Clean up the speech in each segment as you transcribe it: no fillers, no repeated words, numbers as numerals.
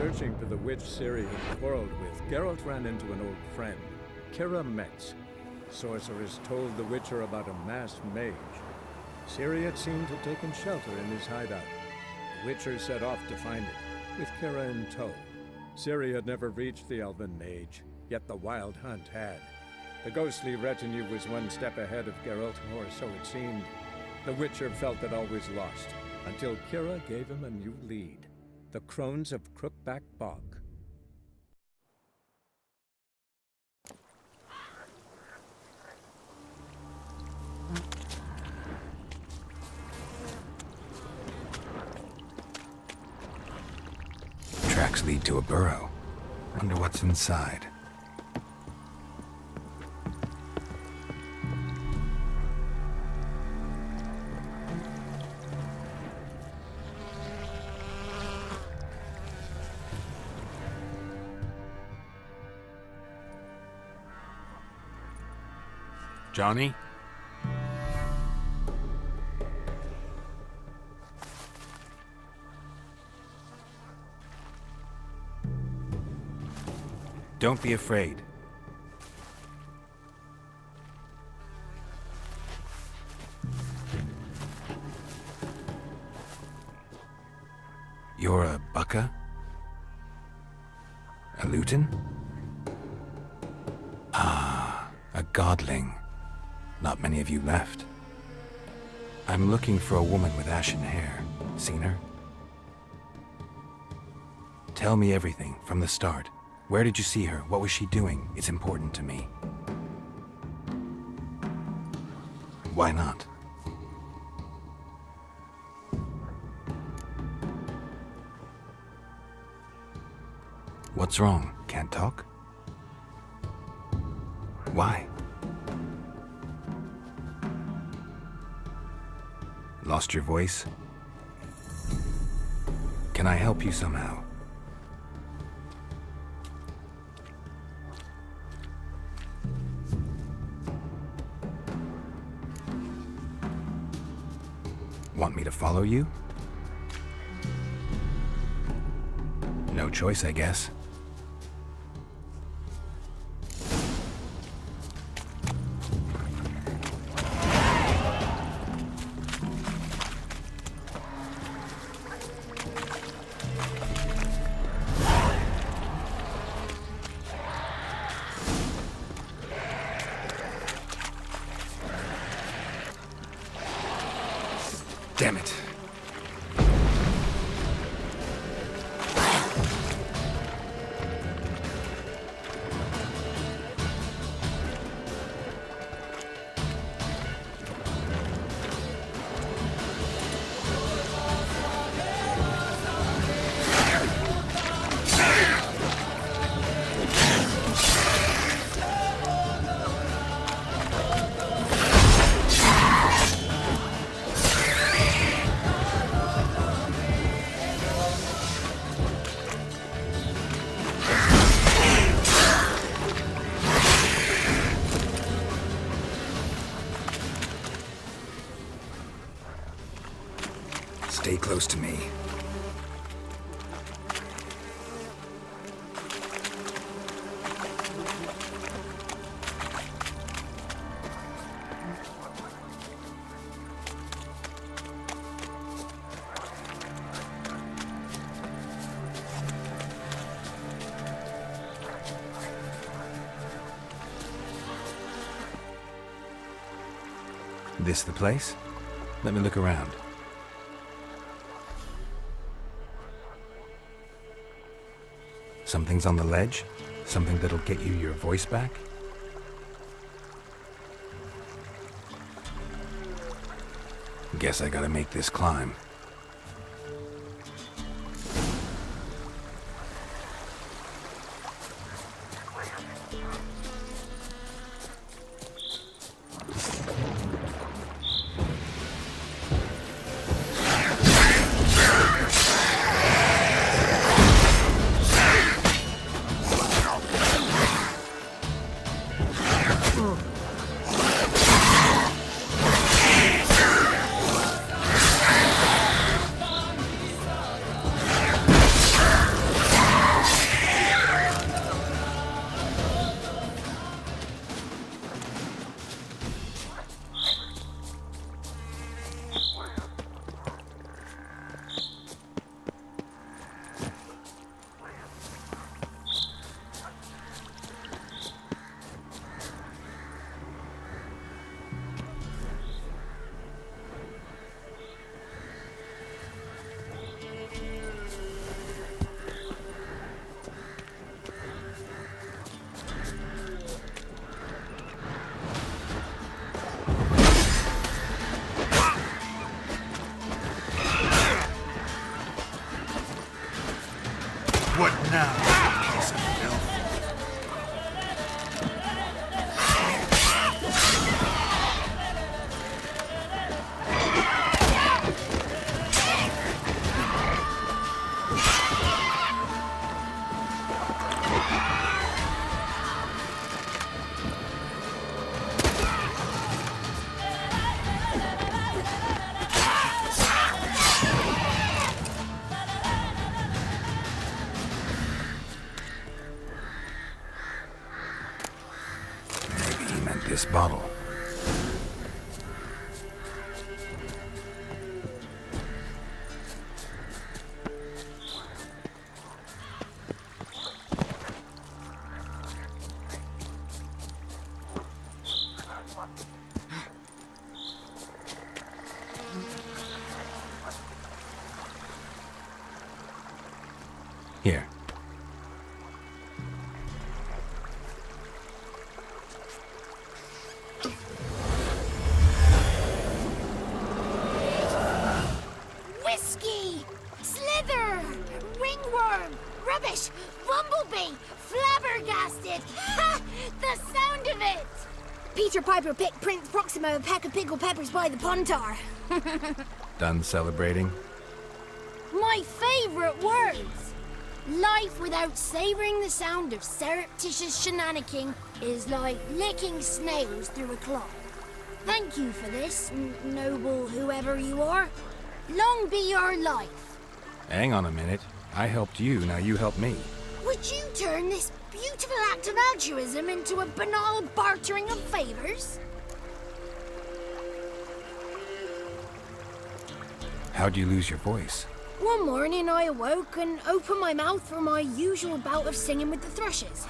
searching for the witch Ciri had quarreled with, Geralt ran into an old friend, Kira Metz. Sorceress told the Witcher about a masked mage. Ciri had seemed to have taken shelter in his hideout. The Witcher set off to find it, with Kira in tow. Ciri had never reached the elven mage, yet the wild hunt had. The ghostly retinue was one step ahead of Geralt, or so it seemed. The Witcher felt that all was lost, until Kira gave him a new lead. The Crones of Crookback Bog. Tracks lead to a burrow. Wonder what's inside. Johnny? Don't be afraid. You're a Bucca? A Luton? Ah, a godling. Not many of you left. I'm looking for a woman with ashen hair. Seen her? Tell me everything from the start. Where did you see her? What was she doing? It's important to me. Why not? What's wrong? Can't talk? Why? Lost your voice? Can I help you somehow? Want me to follow you? No choice, I guess. Damn it. Stay close to me. This the place? Let me look around. Something's on the ledge? Something that'll get you your voice back? Guess I gotta make this climb. What now, piece of filth? This bottle. Here. Whiskey! Slither! Ringworm! Rubbish! Bumblebee! Flabbergasted! Ha! The sound of it! Peter Piper picked Prince Proximo a pack of pickled peppers by the Pontar. Done celebrating? My favorite words! Life without savoring the sound of surreptitious shenanigans is like licking snails through a cloth. Thank you for this, noble whoever you are. Long be your life. Hang on a minute. I helped you, now you help me. Would you turn this beautiful act of altruism into a banal bartering of favors? How'd you lose your voice? One morning I awoke and opened my mouth for my usual bout of singing with the thrushes.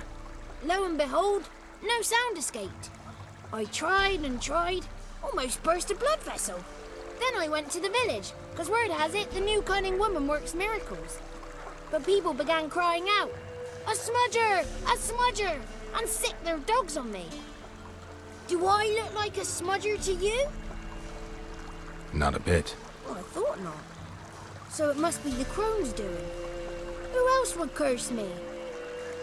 Lo and behold, no sound escaped. I tried and tried, almost burst a blood vessel. Then I went to the village, because word has it the new cunning woman works miracles. But people began crying out, "A smudger! A smudger!" and sicked their dogs on me. Do I look like a smudger to you? Not a bit. Well, I thought not. So it must be the crone's doing. Who else would curse me?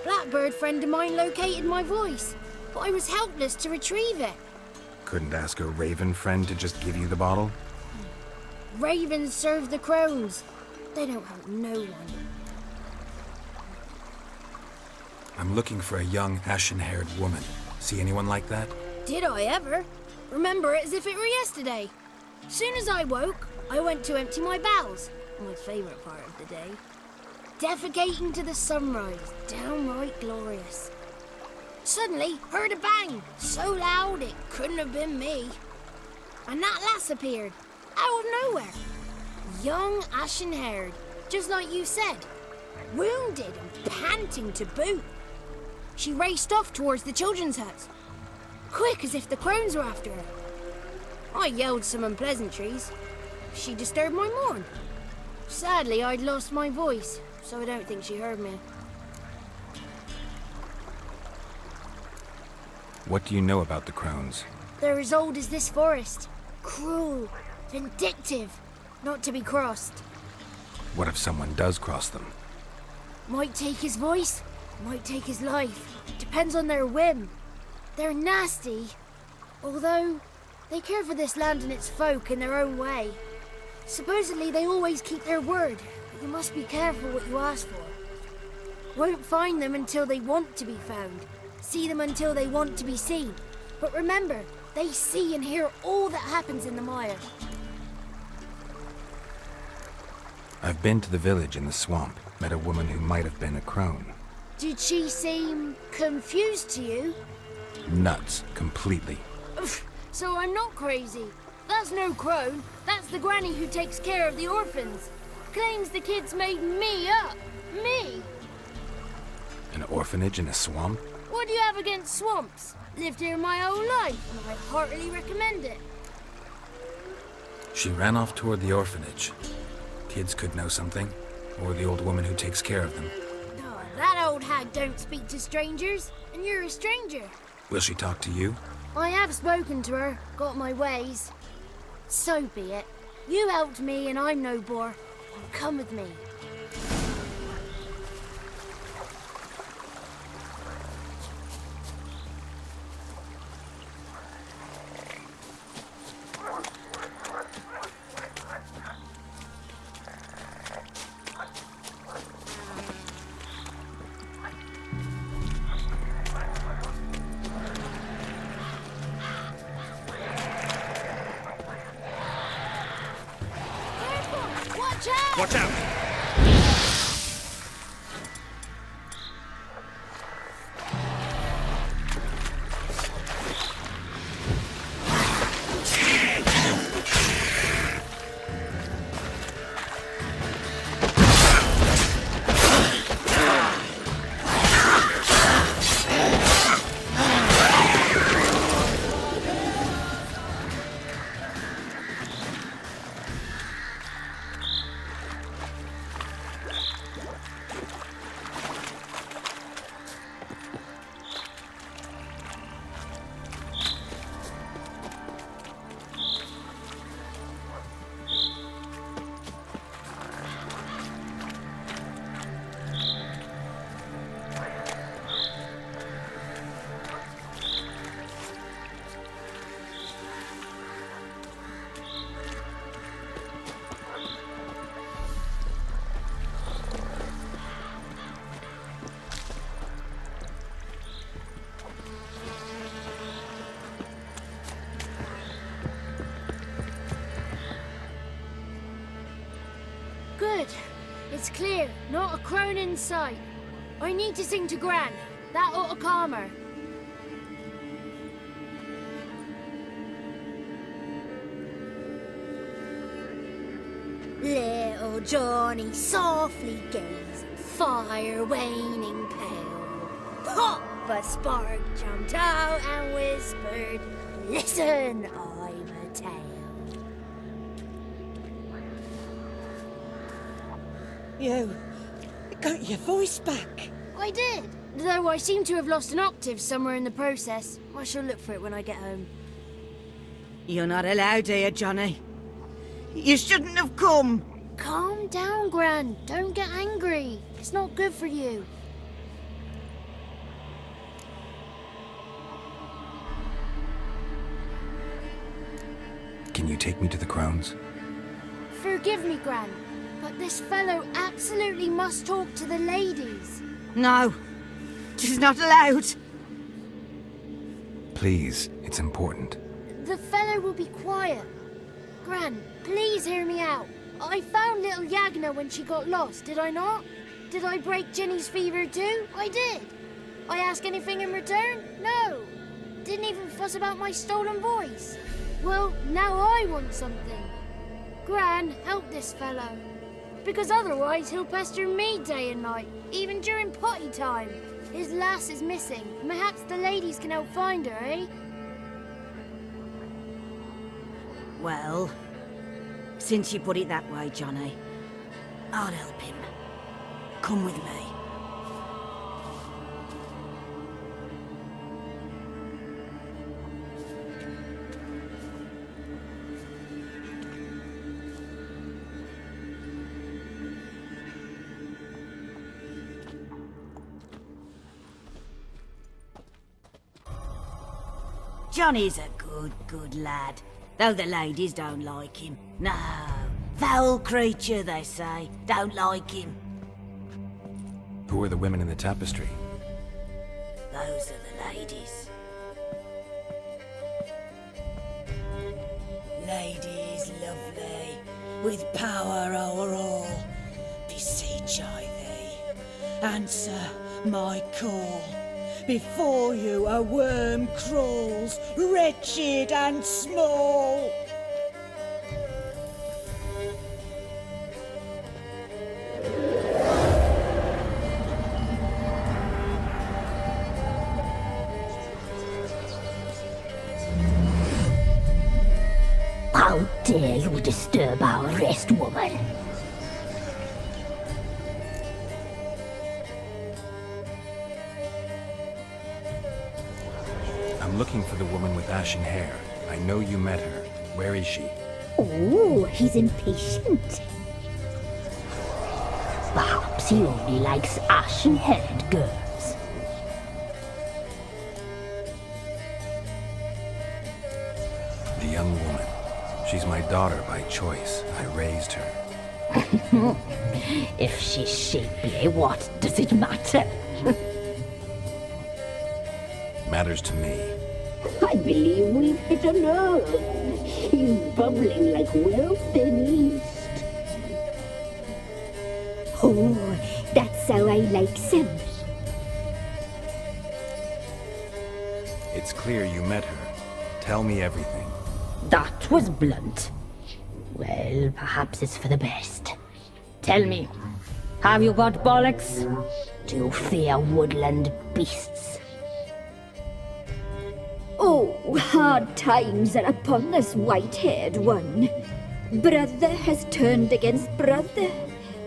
Blackbird friend of mine located my voice, but I was helpless to retrieve it. Couldn't ask a raven friend to just give you the bottle? Ravens serve the crones. They don't help no one. I'm looking for a young, ashen-haired woman. See anyone like that? Did I ever? Remember it as if it were yesterday. Soon as I woke, I went to empty my bowels. My favourite part of the day. Defecating to the sunrise. Downright glorious. Suddenly, heard a bang. So loud it couldn't have been me. And that lass appeared. Out of nowhere. Young, ashen-haired. Just like you said. Wounded and panting to boot. She raced off towards the children's huts. Quick as if the crones were after her. I yelled some unpleasantries. She disturbed my morn. Sadly, I'd lost my voice, so I don't think she heard me. What do you know about the crones? They're as old as this forest. Cruel, vindictive, not to be crossed. What if someone does cross them? Might take his voice, might take his life. Depends on their whim. They're nasty, although they care for this land and its folk in their own way. Supposedly they always keep their word, but you must be careful what you ask for. Won't find them until they want to be found. See them until they want to be seen. But remember, they see and hear all that happens in the mire. I've been to the village in the swamp, met a woman who might have been a crone. Did she seem confused to you? Nuts, completely. So I'm not crazy. That's no crone. That's the granny who takes care of the orphans. Claims the kids made me up. Me! An orphanage in a swamp? What do you have against swamps? Lived here my whole life, and I heartily recommend it. She ran off toward the orphanage. Kids could know something, or the old woman who takes care of them. Oh, that old hag don't speak to strangers, and you're a stranger. Will she talk to you? I have spoken to her, got my ways. So be it. You helped me and I'm no bore. Come with me. Watch out! Watch out! Good. It's clear. Not a crone in sight. I need to sing to Gran. That ought to calm her. Little Johnny softly gazed, fire waning pale. Pop! A spark jumped out and whispered, "Listen, I'm a tale." You got your voice back. I did, though I seem to have lost an octave somewhere in the process. I shall look for it when I get home. You're not allowed here, Johnny. You shouldn't have come. Calm down, Gran. Don't get angry. It's not good for you. Can you take me to the crones? Forgive me, Gran, but this fellow absolutely must talk to the ladies. No, she's not allowed. Please, it's important. The fellow will be quiet. Gran, please hear me out. I found little Yagna when she got lost, did I not? Did I break Ginny's fever too? I did. I ask anything in return? No. Didn't even fuss about my stolen voice. Well, now I want something. Gran, help this fellow. Because otherwise he'll pester me day and night, even during potty time. His lass is missing. Perhaps the ladies can help find her, eh? Well, since you put it that way, Johnny, I'll help him. Come with me. Johnny's a good lad, though the ladies don't like him. No, foul creature, they say. Don't like him. Who are the women in the tapestry? Those are the ladies. Ladies lovely, with power o'er all. Beseech I thee, answer my call. Before you a worm crawls, wretched and small. How dare you disturb our rest, woman? I'm looking for the woman with ashen hair. I know you met her. Where is she? Oh, he's impatient. Perhaps he only likes ashen-haired girls. The young woman. She's my daughter by choice. I raised her. If she's shapely, what does it matter? Matters to me. I believe we've hit a nerve. He's bubbling like well-fed yeast. Oh, that's how I likes him. It's clear you met her. Tell me everything. That was blunt. Well, perhaps it's for the best. Tell me, have you got bollocks? Do you fear woodland beasts? Oh, hard times are upon us, white-haired one. Brother has turned against brother.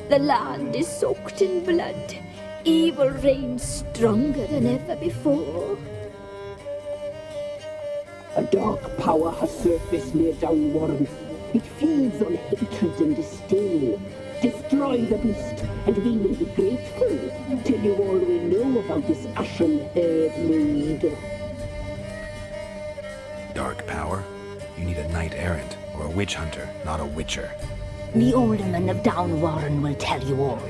The land is soaked in blood. Evil reigns stronger than ever before. A dark power has surfaced near Downwarren. It feeds on hatred and disdain. Destroy the beast, and we will be grateful. Tell you all we know about this ashen-haired maid. Dark power? You need a knight-errant or a witch hunter, not a witcher. The alderman of Downwarren will tell you all.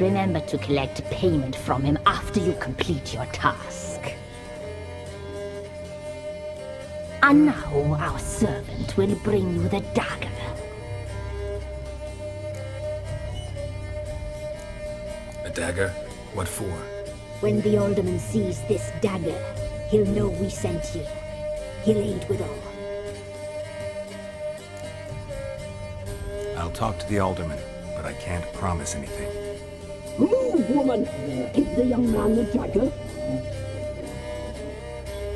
Remember to collect payment from him after you complete your task. And now our servant will bring you the dagger. A dagger? What for? When the alderman sees this dagger, he'll know we sent you. He'll aid with all. I'll talk to the alderman, but I can't promise anything. Move, woman! Give the young man the dagger.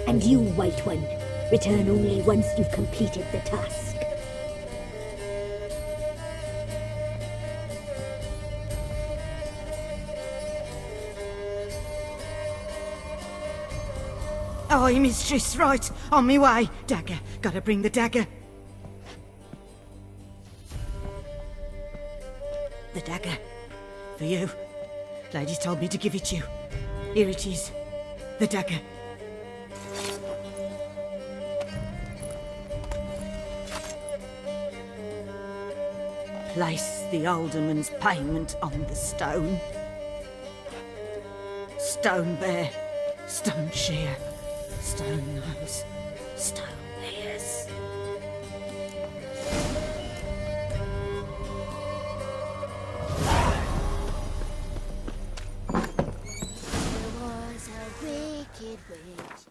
And you, White One, return only once you've completed the task. Aye, mistress, right. On me way. Dagger. Gotta bring the dagger. The dagger. For you. Ladies told me to give it you. Here it is. The dagger. Place the alderman's payment on the stone. Stone bear. Stone shear. Stone nose, stone ears. There was a wicked witch.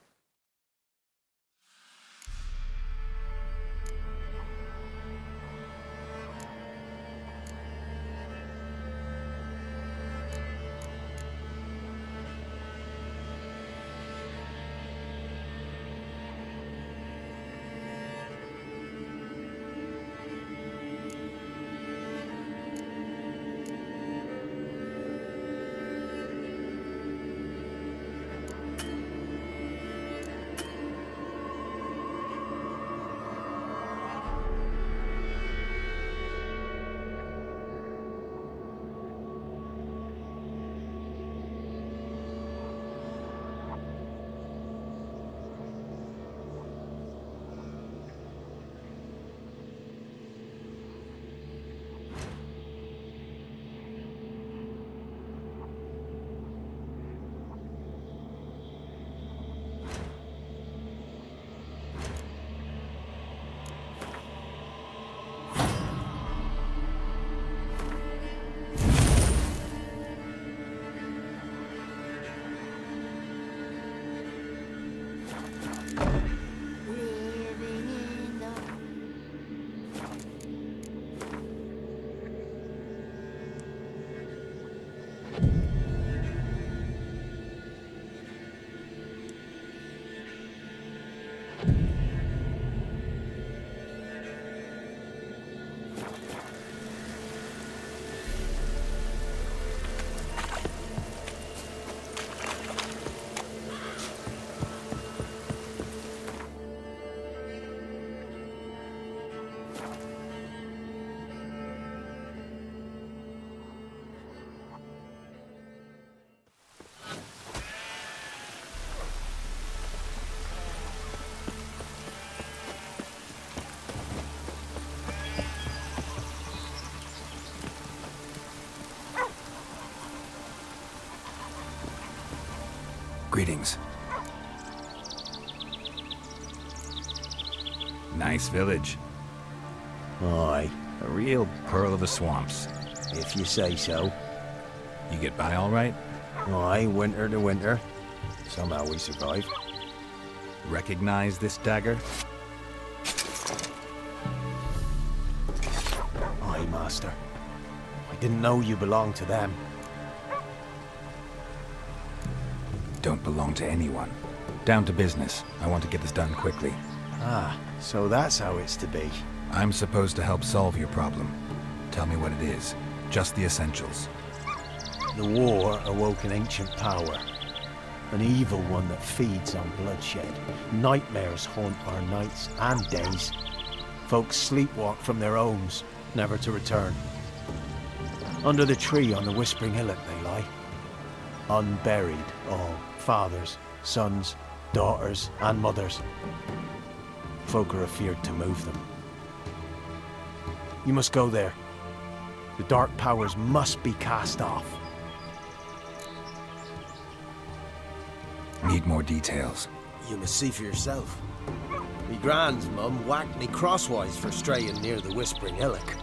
Greetings. Nice village. Aye. A real pearl of the swamps. if you say so. You get by all right? Aye, winter to winter. Somehow we survive. Recognize this dagger? Aye, Master. I didn't know you belonged to them. Don't belong to anyone. Down to business. I want to get this done quickly. Ah, so that's how it's to be. I'm supposed to help solve your problem. Tell me what it is. Just the essentials. The war awoke an ancient power. An evil one that feeds on bloodshed. Nightmares haunt our nights and days. Folks sleepwalk from their homes, never to return. Under the tree on the Whispering Hillock they lie. Unburied, all. Fathers, sons, daughters, and mothers. Folk are afeard to move them. You must go there. The dark powers must be cast off. Need more details. You must see for yourself. Me grand's mum whacked me crosswise for straying near the Whispering Hillock.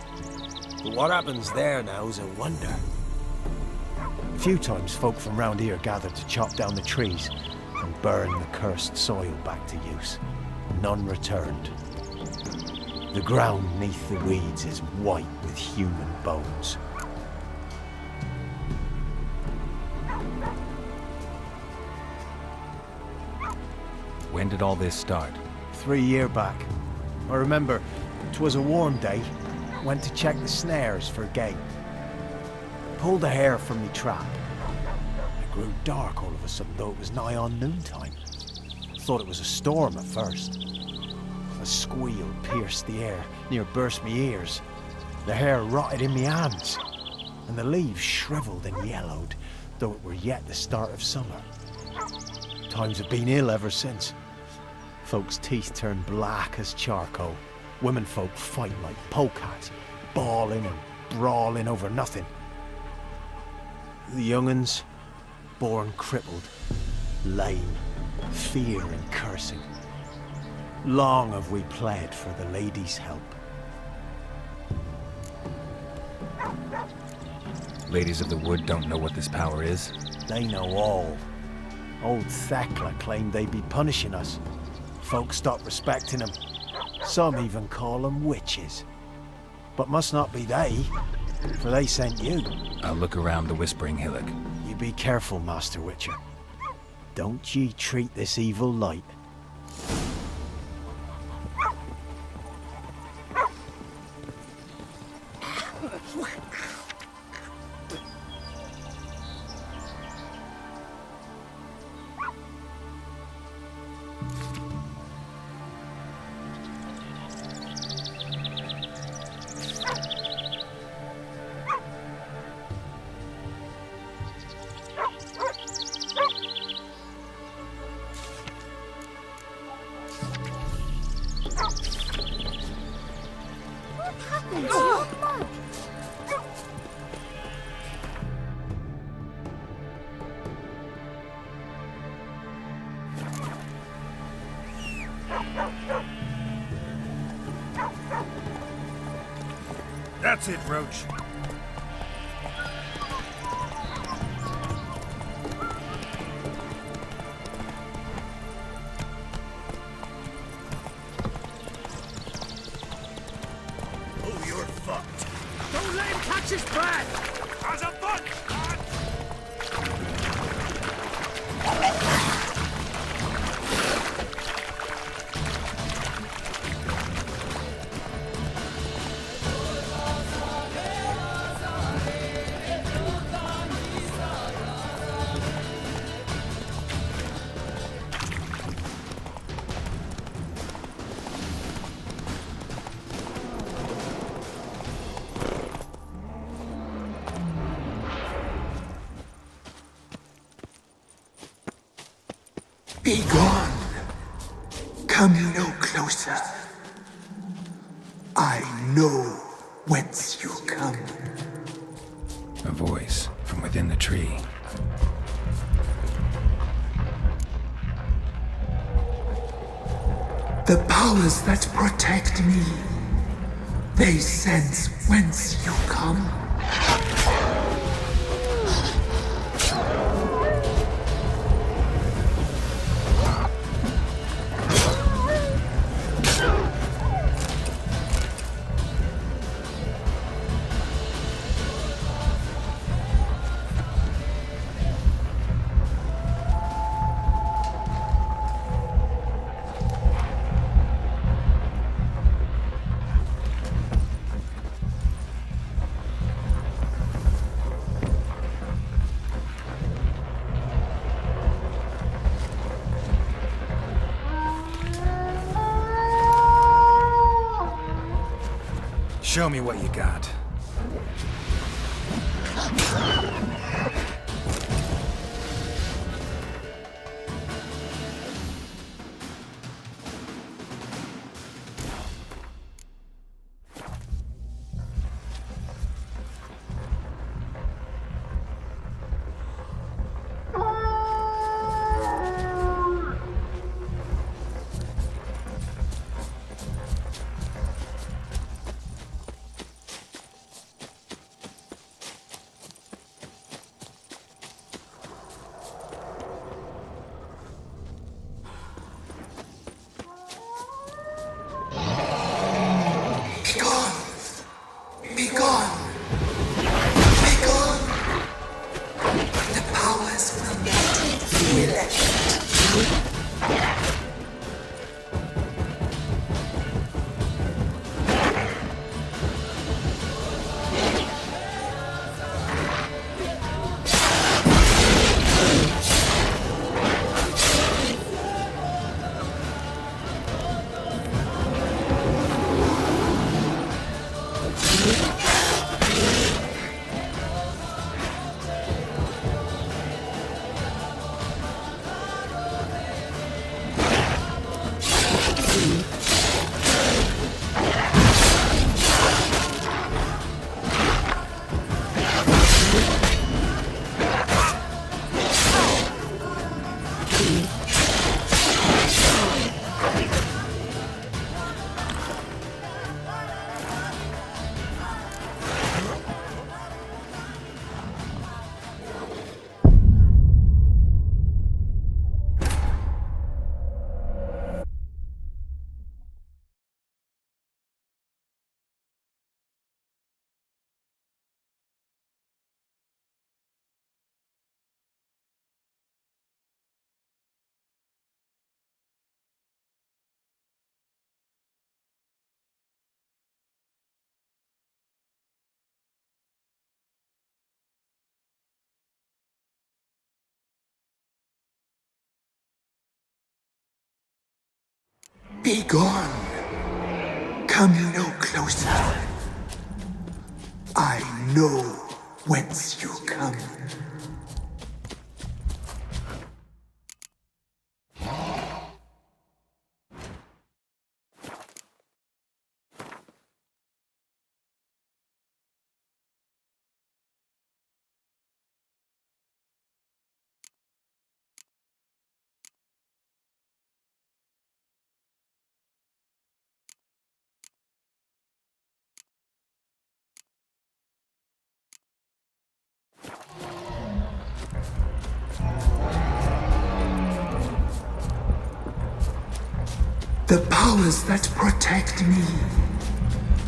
But what happens there now is a wonder. A few times folk from round here gathered to chop down the trees and burn the cursed soil back to use. None returned. The ground neath the weeds is white with human bones. When did all this start? 3 years back. I remember 'twas a warm day. Went to check the snares for game. Pulled a hare from me trap. It grew dark all of a sudden, though it was nigh on noontime. Thought it was a storm at first. A squeal pierced the air, near burst me ears. The hair rotted in me hands, and the leaves shriveled and yellowed, though it were yet the start of summer. Times have been ill ever since. Folks' teeth turn black as charcoal. Women folk fight like polecats, bawling and brawling over nothing. The young'uns, born crippled, lame, fear and cursing. Long have we pled for the lady's help. Ladies of the Wood don't know what this power is? They know all. Old Thekla claimed they'd be punishing us. Folk stopped respecting them. Some even call them witches. But must not be they, for they sent you. I'll look around the Whispering Hillock. You be careful, Master Witcher. Don't ye treat this evil light. That's it, Roach. Oh, you're fucked. Don't let him catch his breath! How's a butt? Be gone. Come no closer. I know whence you come. A voice from within the tree. The powers that protect me, they sense whence you come. Show me what you got. Be gone. Come no closer. I know whence you come. The powers that protect me,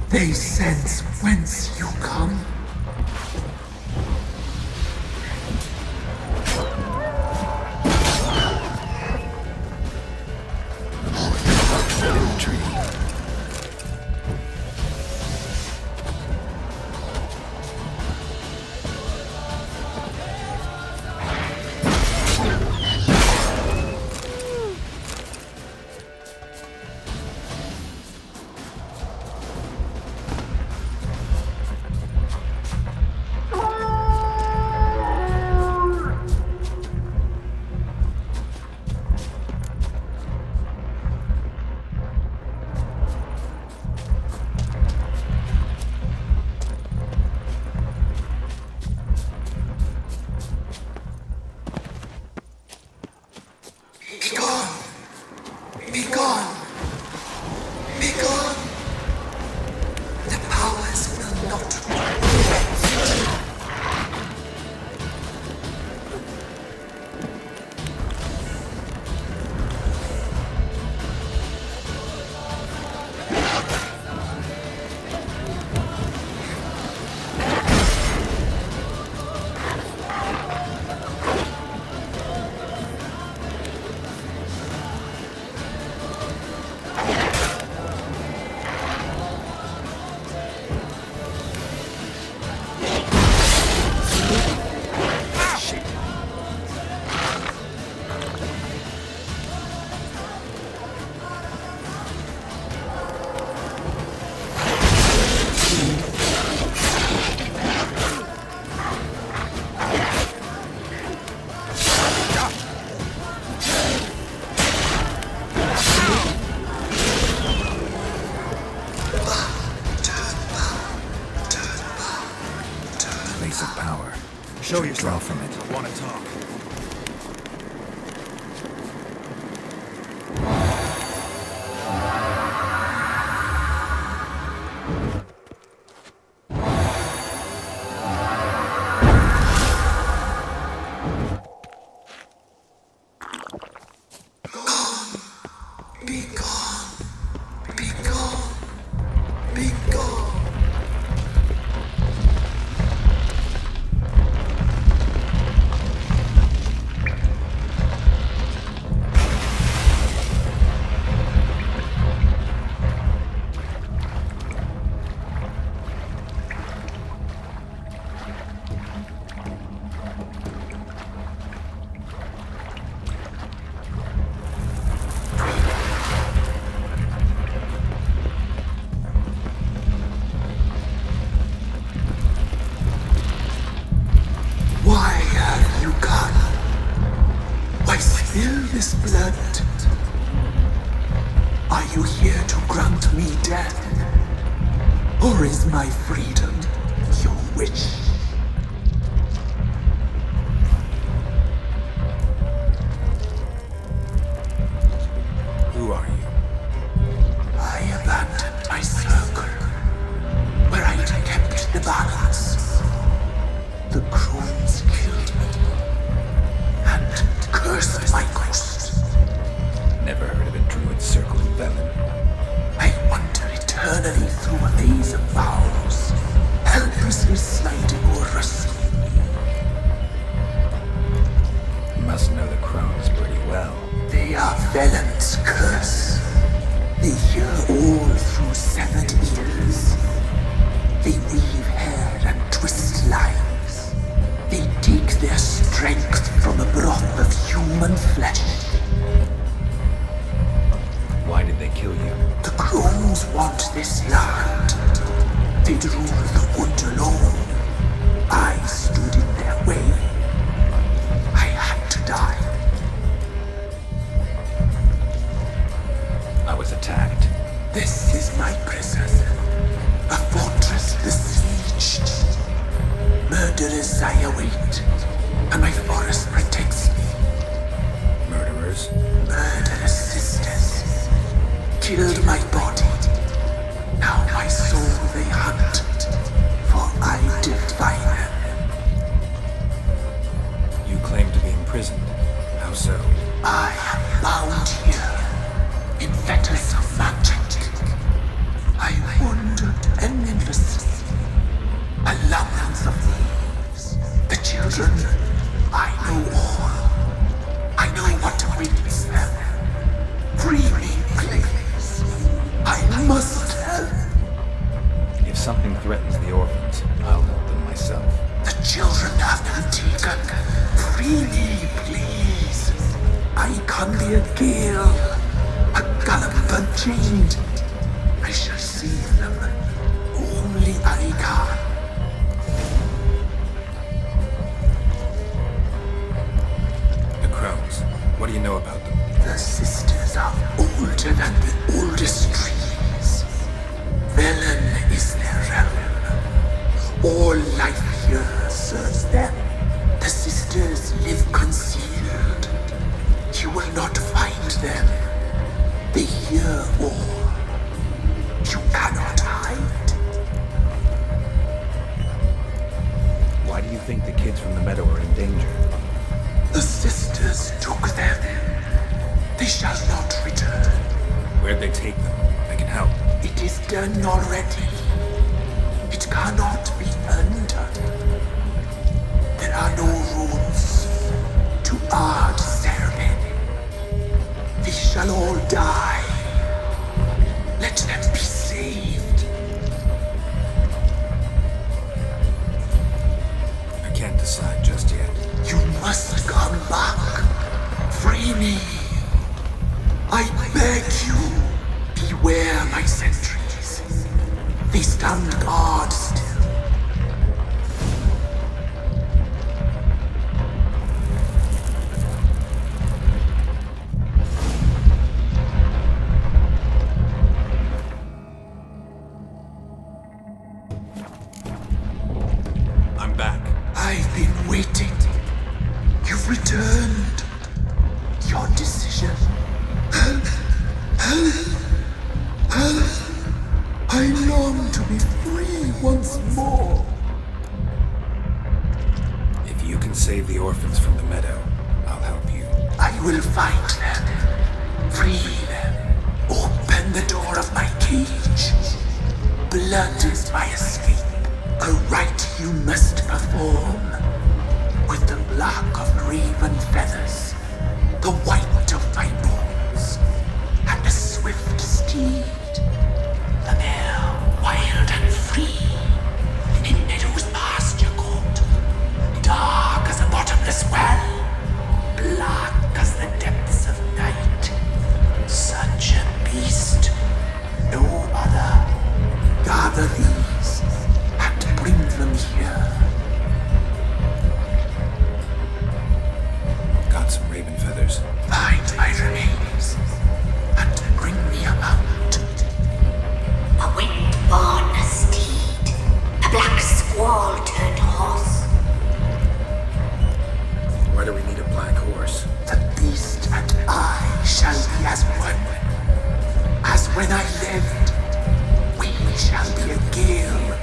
they sense whence you come. piece of power. Show Should draw yourself. from it. I want to talk. Be gone. Be gone. Be gone. Why have you come? Why spill this blood? Are you here to grant me death? Or is my freedom your wish? Who are you? I abandoned my circle, where I'd kept the balance. The crones killed me, and cursed my ghost. Never heard of a druid circle in Velen. I wander eternally through a maze of vows, helplessly sliding over us. You must know the crones pretty well. They are Velen's curse. They hear all through severed ears. They weave hair and twist lives. They take their strength from a broth of human flesh. Why did they kill you? The crones want this land. They'd rule the wood alone. I stood in their way. I had to die. I was attacked. This is my prison. A fortress besieged. Murderers I await, and my forest protects me. Murderers? Murderous sisters killed my body. Now my soul they hunt, for I defy them. You claim to be imprisoned. How so? I am bound here in fetters of magic. I wandered endlessly, a labyrinth of leaves. The children, I know all. I know what awaits them. Free me, please. I must help. If something threatens the orphans, I'll help them myself. The children have been taken. Free me, please. I can be a gale, a gallop unchained. I shall save them. Only I can. The crones. What do you know about them? The sisters are older than the oldest trees. Velen is their realm. All life here serves them. The sisters live concealed. You will not find them. They hear all. You cannot hide. Why do you think the kids from the meadow are in danger? The sisters took them. They shall not return. Where'd they take them? I can help. It is done already. It cannot be undone. There are no rules to our ceremony. They shall all die. Let them be saved. I can't decide just yet. You must come back. Free me. I beg you. Beware my sentries. They stand guard still. I've been waiting. You've returned. Your decision. I long to be free once more. If you can save the orphans from the meadow, I'll help you. I will find them. Free them. Open the door of my cage. Blood is my escape. A rite you must perform. With the black of raven feathers, the white of my bones, and a swift steed. The mare, wild and free, in meadows pasture court, dark as a bottomless well, black as the depths of night. Such a beast, no other. Gather these and bring them here. Got some raven feathers. Find my remains and bring me a mount. A wind-born steed, a black squall turned horse. Why do we need a black horse? The beast and I shall be as one. As when I lived, we shall be a gale.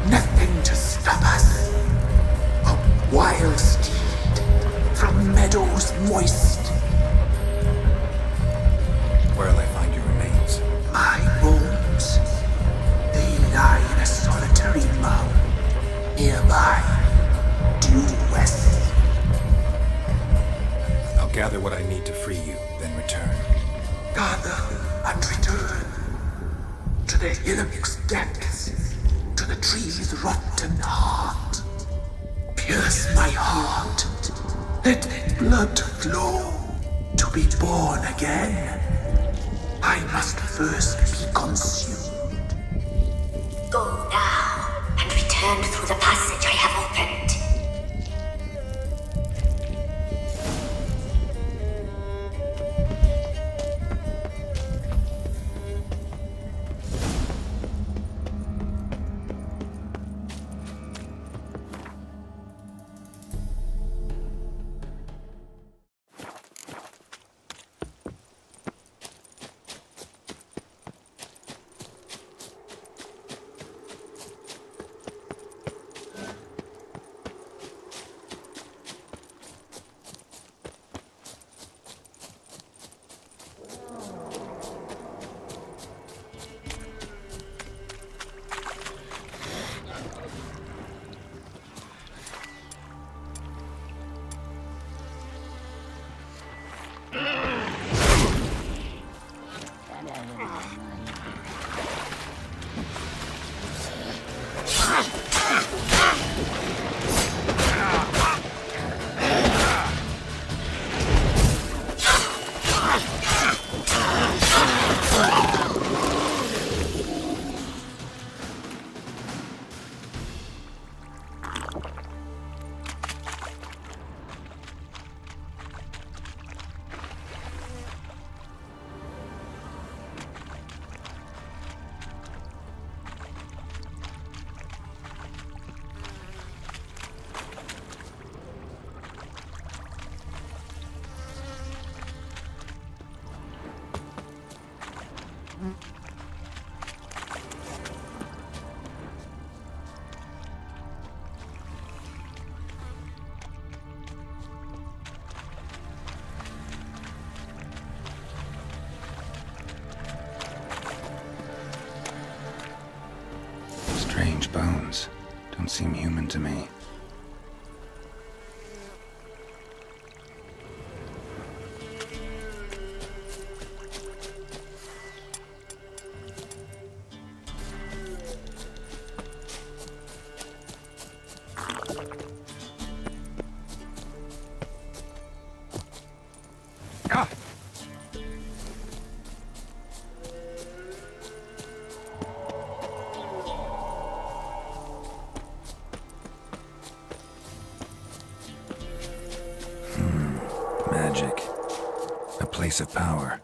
Nothing to stop us. A wild steed from meadows moist. Where'll I find your remains? My bones, they lie in a solitary mound nearby, due west. I'll gather what I need to free you, then return. Gather and return to the hillock's depths, to the tree's rotten heart. Pierce my heart, let blood flow to be born again. I must first be consumed. Go now and return through the passage I have opened. Strange bones. Don't seem human to me. Magic. A place of power.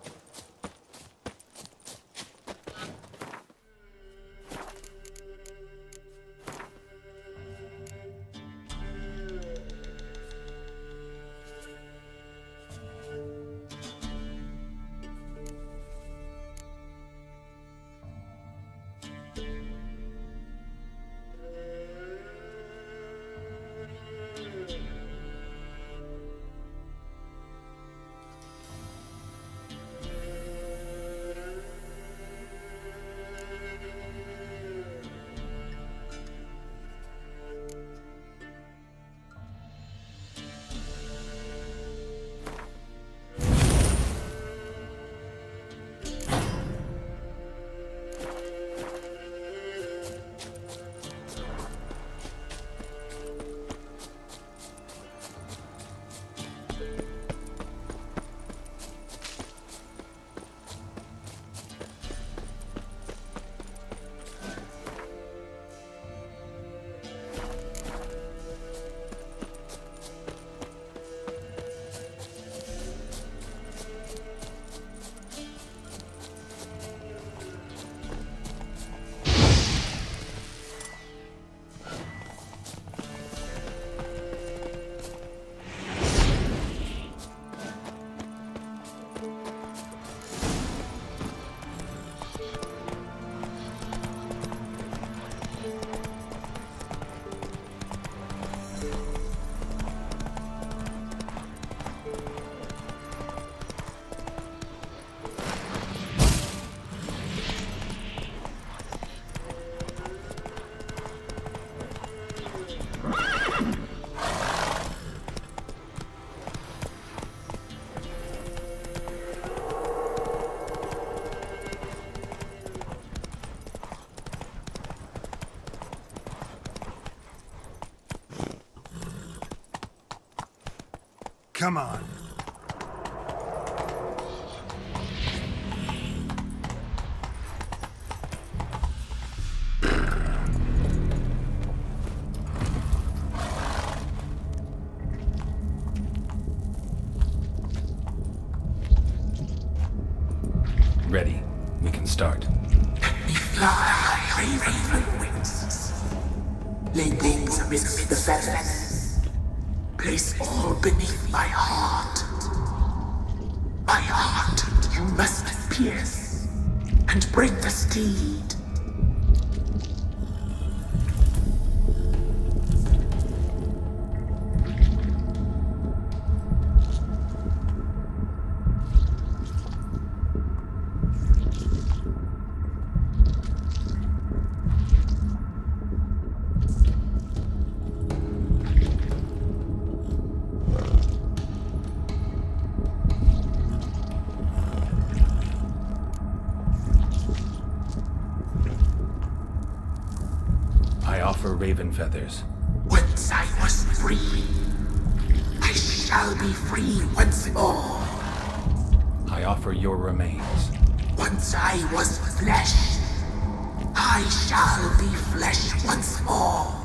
Come on. Ready. We can start. Let me fly, raven wings. Lay things amidst the feathers. Place all beneath my heart. My heart you must pierce, and bring the steed. I offer raven feathers. Once I was free, I shall be free once more. I offer your remains. Once I was flesh, I shall be flesh once more.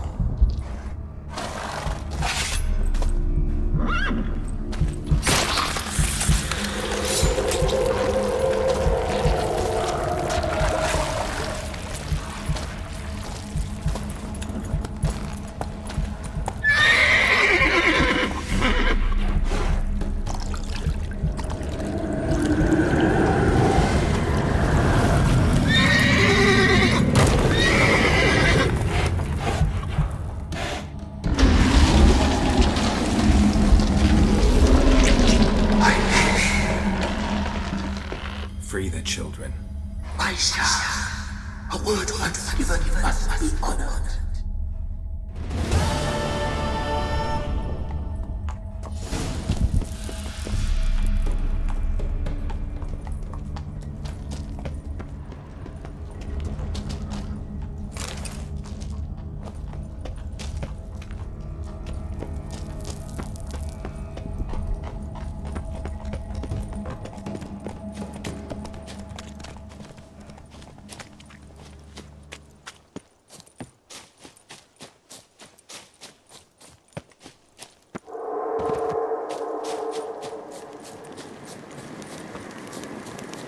Free the children. I shall. A word once given must be honored.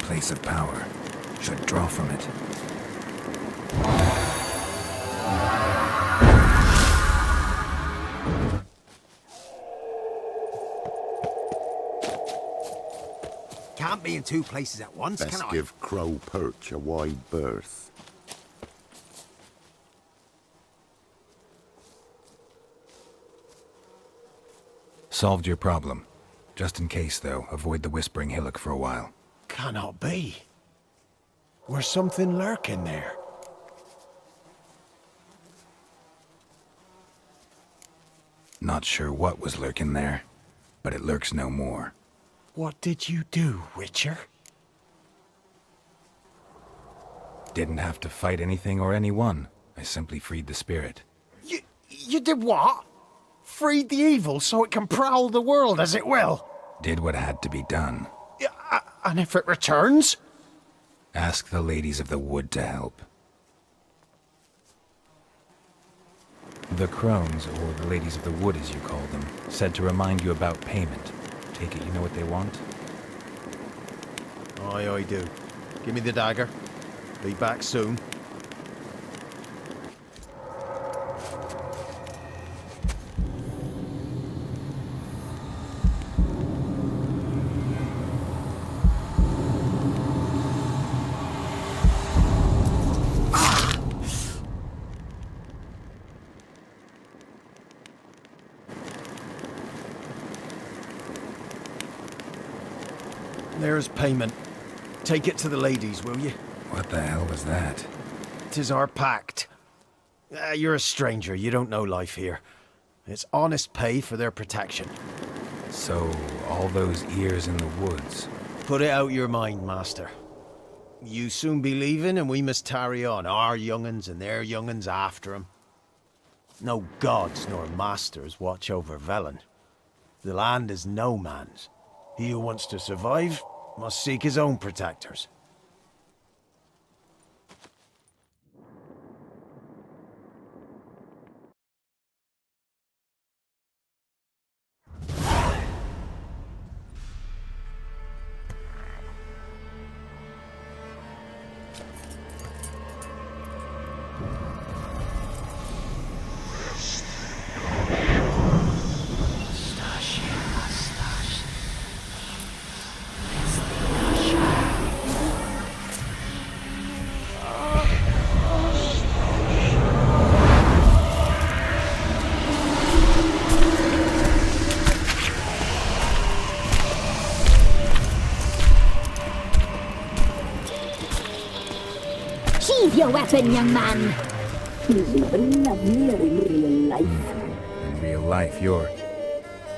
Place of power. Should draw from it. Can't be in two places at once, Best can I? give Crow Perch a wide berth. Solved your problem. Just in case, though, avoid the Whispering Hillock for a while. Cannot be. Where's something lurking there? Not sure what was lurking there, but it lurks no more. What did you do, Witcher? Didn't have to fight anything or anyone. I simply freed the spirit. You did what? Freed the evil so it can prowl the world as it will? Did what had to be done. And if it returns? Ask the ladies of the wood to help. The crones, or the ladies of the wood as you call them, said to remind you about payment. Take it you know what they want? Aye, I do. Give me the dagger. Be back soon. There's payment. Take it to the ladies, will you? What the hell was that? 'Tis our pact. You're a stranger, you don't know life here. It's honest pay for their protection. So, all those ears in the woods. Put it out your mind, master. You soon be leaving and we must tarry on, our young'uns and their young'uns after 'em. No gods nor masters watch over Velen. The land is no man's. He who wants to survive must seek his own protectors. Sheathe your weapon, young man. He's even lovelier in real life. In real life, you're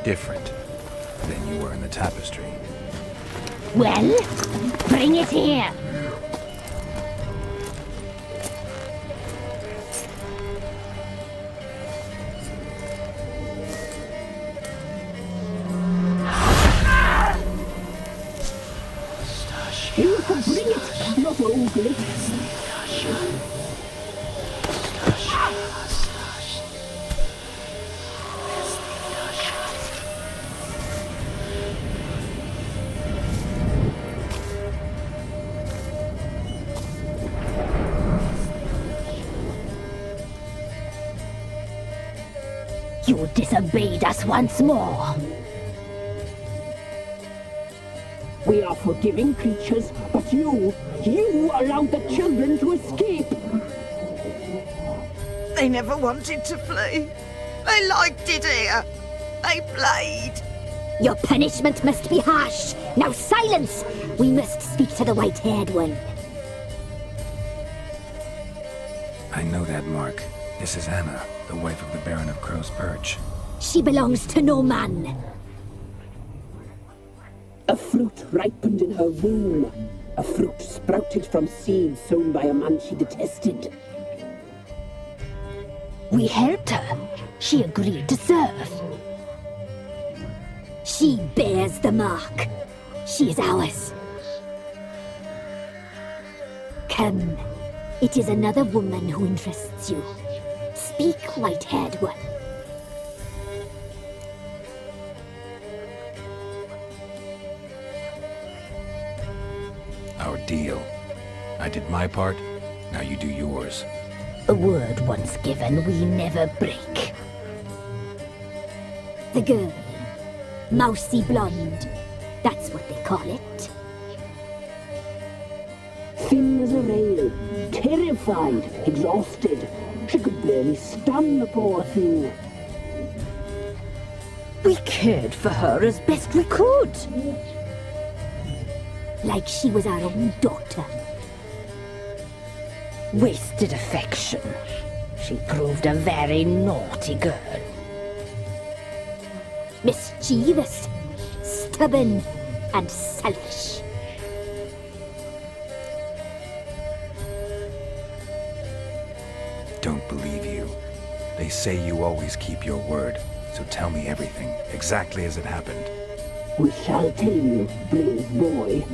different than you were in the tapestry. Well, bring it here. You can bring it, not ugly. You disobeyed us once more. We are forgiving creatures, but you allowed the children to escape. They never wanted to flee. They liked it here. They played. Your punishment must be harsh. Now silence! We must speak to the white-haired one. I know that mark. This is Anna, the wife of the Baron of Crow's Perch. She belongs to no man. A fruit ripened in her womb. A fruit sprouted from seeds sown by a man she detested. We helped her. She agreed to serve. She bears the mark. She is ours. Come. It is another woman who interests you. Speak, white-haired one. Our deal. I did my part, now you do yours. A word once given, we never break. The girl. Mousy blonde. That's what they call it. Thin as a rail, terrified, exhausted. She could barely stand, the poor thing. We cared for her as best we could. Like she was our own daughter. Wasted affection. She proved a very naughty girl. Mischievous, stubborn, and selfish. Don't believe you. They say you always keep your word, so tell me everything, exactly as it happened. We shall tell you, brave boy.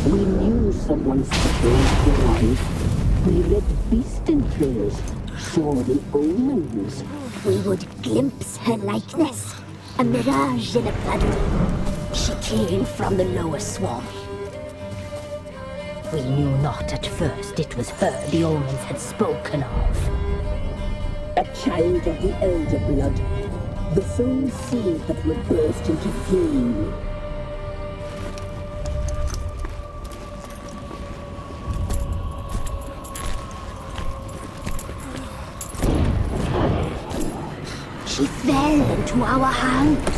We knew someone special was alive. We read beast entrails, saw the omens. We would glimpse her likeness, a mirage in a blood. She came from the lower swamp. We knew not at first it was her the omens had spoken of. A child of the elder blood, the soul seed that would burst into flame. She fell into our hands.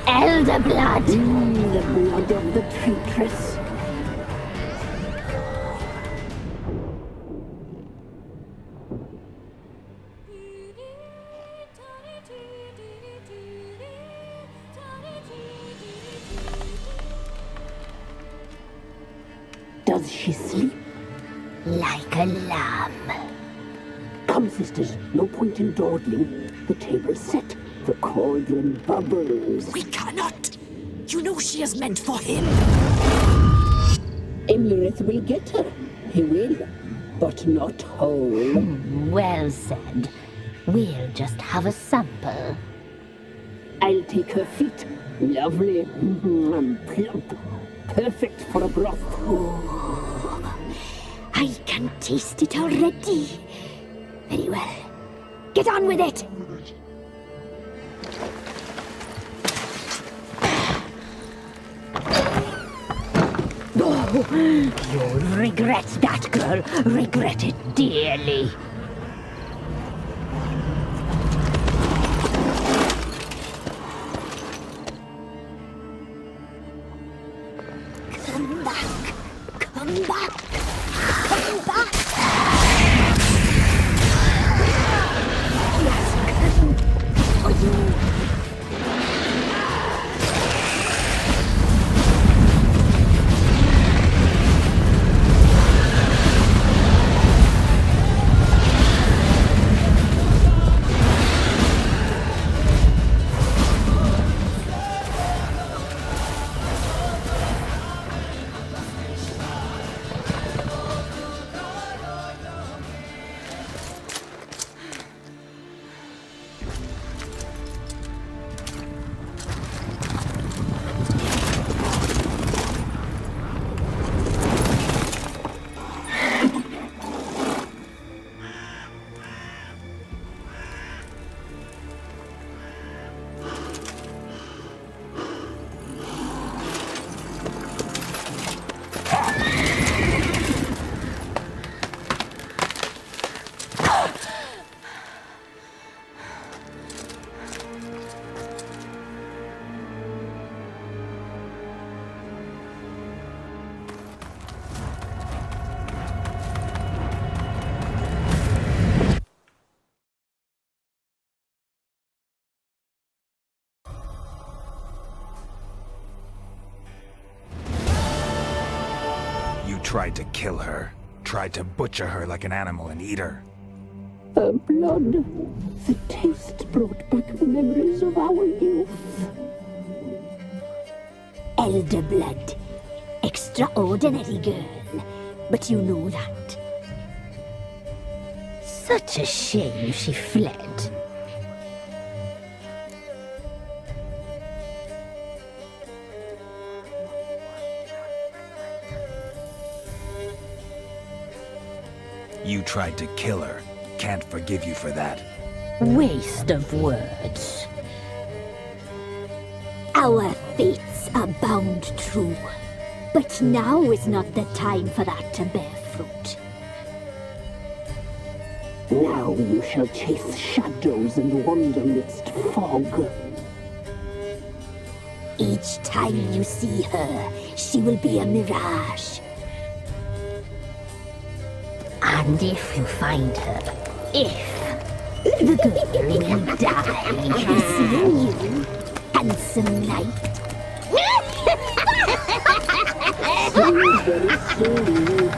Elder blood! The blood of the traitress. Does she sleep? Like a lamb. Come, sisters, no point in dawdling. The table's set. The cauldron bubbles. We cannot! You know she is meant for him! Emurith will get her. He will. But not whole. Well said. We'll just have a sample. I'll take her feet. Lovely. Plump. Perfect for a broth. I can taste it already. Very well. Get on with it! You'll regret that, girl. Regret it dearly. Come back. Come back. Come back. Yes, come for you. Tried to kill her. Tried to butcher her like an animal and eat her. Her blood. The taste brought back memories of our youth. Elder blood. Extraordinary girl. But you know that. Such a shame she fled. You tried to kill her. Can't forgive you for that. Waste of words. Our fates are bound true. But now is not the time for that to bear fruit. Now you shall chase shadows and wander midst fog. Each time you see her, she will be a mirage. And if you find her, the girl will die, seeing you, handsome knight. Very slowly.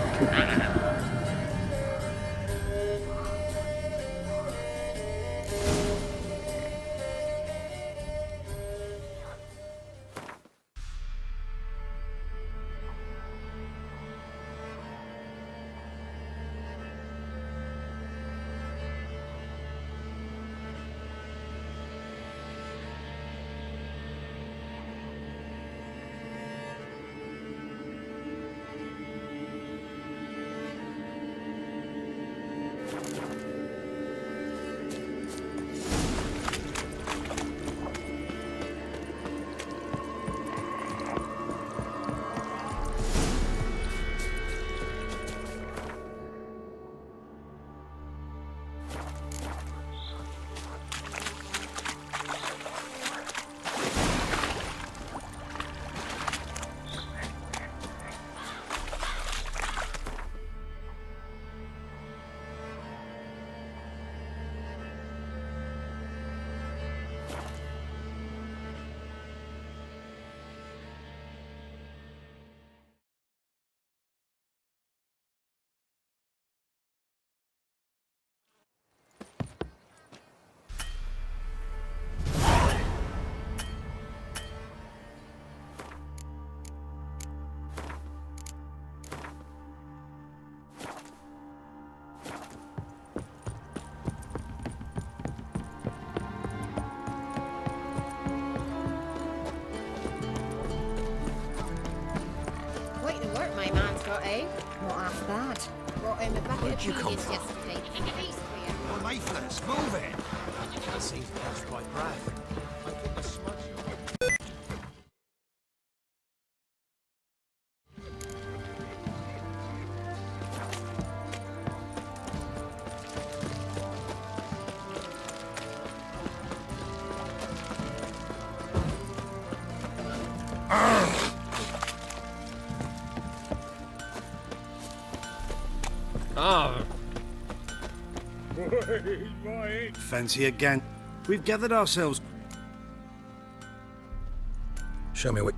Hey, not half bad. Brought home a bucket of you come peas from? yesterday. Feast for you. Well, leafless, move it! That seems to catch my breath. I think the smudge... Fancy again. We've gathered ourselves. Show me what...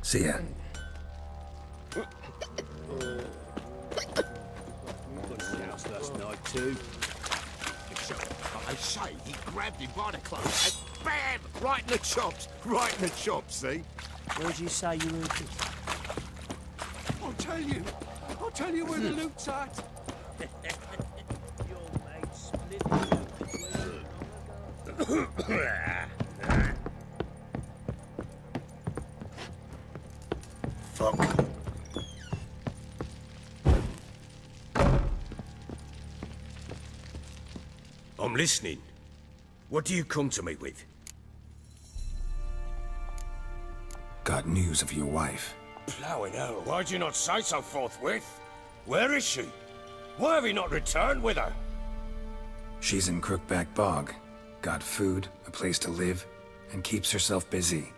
See ya. Last night too. I say he grabbed him by the clothes and bam! Right in the chops. Right in the chops, see? Where'd you say you were? I'll tell you. I'll tell you where the loot's at. Your mate split the loot between you. Fuck. I'm listening. What do you come to me with? Got news of your wife. Plowing hell, why'd you not say so forthwith? Where is she? Why have you not returned with her? She's in Crookback Bog. Got food, a place to live, and keeps herself busy.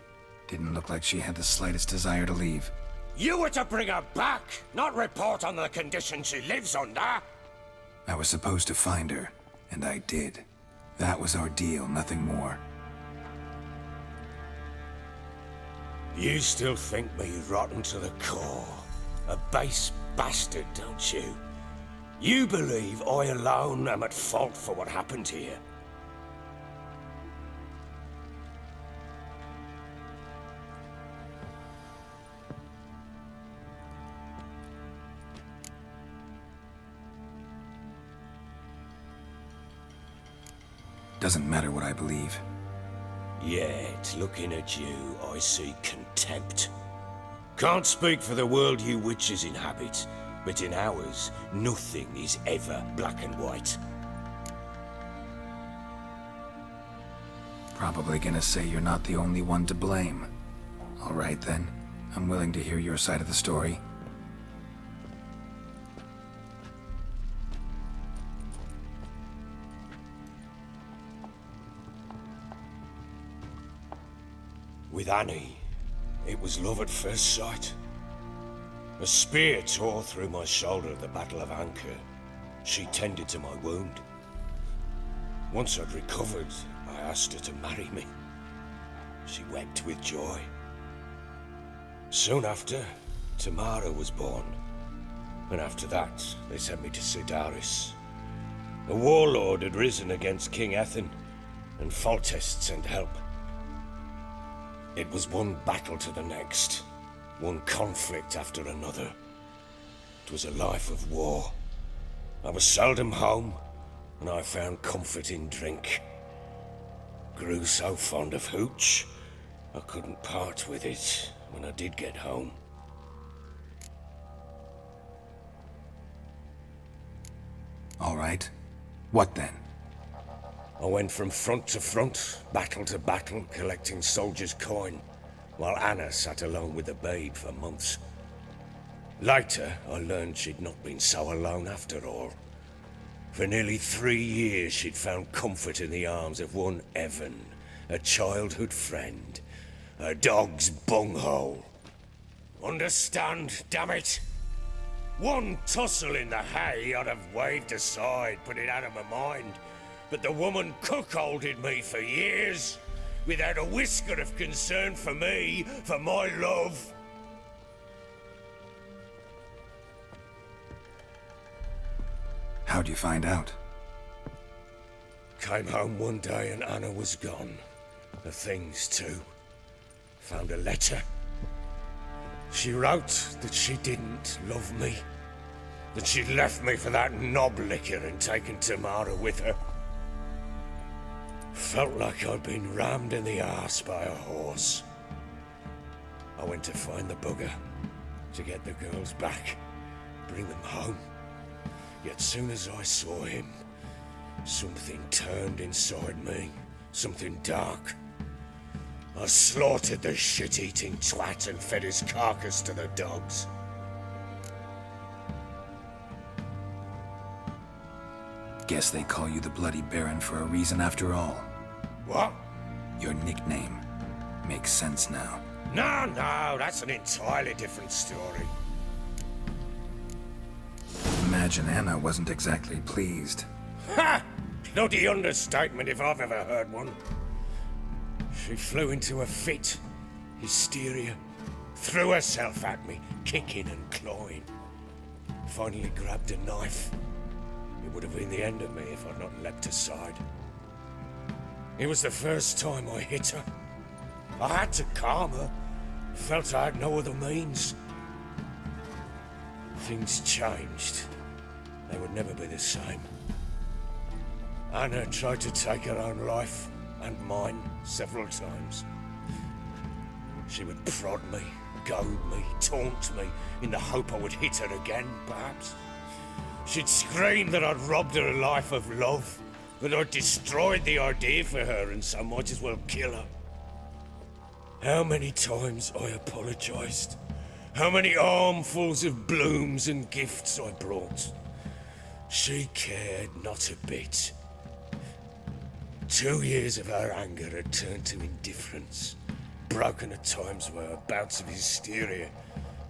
Didn't look like she had the slightest desire to leave. You were to bring her back, not report on the condition she lives under. I was supposed to find her, and I did. That was our deal, nothing more. You still think me rotten to the core. A base bastard, don't you? You believe I alone am at fault for what happened here. Doesn't matter what I believe. Yet, looking at you, I see contempt. Can't speak for the world you witches inhabit, but in ours, nothing is ever black and white. Probably gonna say you're not the only one to blame. All right then, I'm willing to hear your side of the story. With Annie, it was love at first sight. A spear tore through my shoulder at the Battle of Anchor. She tended to my wound. Once I'd recovered, I asked her to marry me. She wept with joy. Soon after, Tamara was born. And after that, they sent me to Sidaris. A warlord had risen against King Ethan, and Foltest sent help. It was one battle to the next, one conflict after another. It was a life of war. I was seldom home, and I found comfort in drink. Grew so fond of hooch, I couldn't part with it when I did get home. All right. What then? I went from front to front, battle to battle, collecting soldiers' coin, while Anna sat alone with the babe for months. Later, I learned she'd not been so alone after all. For nearly 3 years, she'd found comfort in the arms of one Evan, a childhood friend, a dog's bunghole. Understand, damn it? One tussle in the hay I'd have waved aside, put it out of my mind. But the woman cuckolded me for years, without a whisker of concern for me, for my love. How'd you find out? Came home one day and Anna was gone. The things too. Found a letter. She wrote that she didn't love me. That she'd left me for that knob licker and taken Tamara with her. Felt like I'd been rammed in the arse by a horse. I went to find the bugger, to get the girls back, bring them home. Yet soon as I saw him, something turned inside me, something dark. I slaughtered the shit-eating twat and fed his carcass to the dogs. Guess they call you the Bloody Baron for a reason after all. What? Your nickname makes sense now. No, that's an entirely different story. Imagine Anna wasn't exactly pleased. Ha! Bloody understatement if I've ever heard one. She flew into a fit, hysteria, threw herself at me, kicking and clawing. Finally grabbed a knife. It would have been the end of me if I'd not leapt aside. It was the first time I hit her. I had to calm her. Felt I had no other means. Things changed. They would never be the same. Anna tried to take her own life, and mine, several times. She would prod me, goad me, taunt me, in the hope I would hit her again, perhaps. She'd scream that I'd robbed her life of love, that I'd destroyed the idea for her and so might as well kill her. How many times I apologized. How many armfuls of blooms and gifts I brought. She cared not a bit. 2 years of her anger had turned to indifference, broken at times by her bouts of hysteria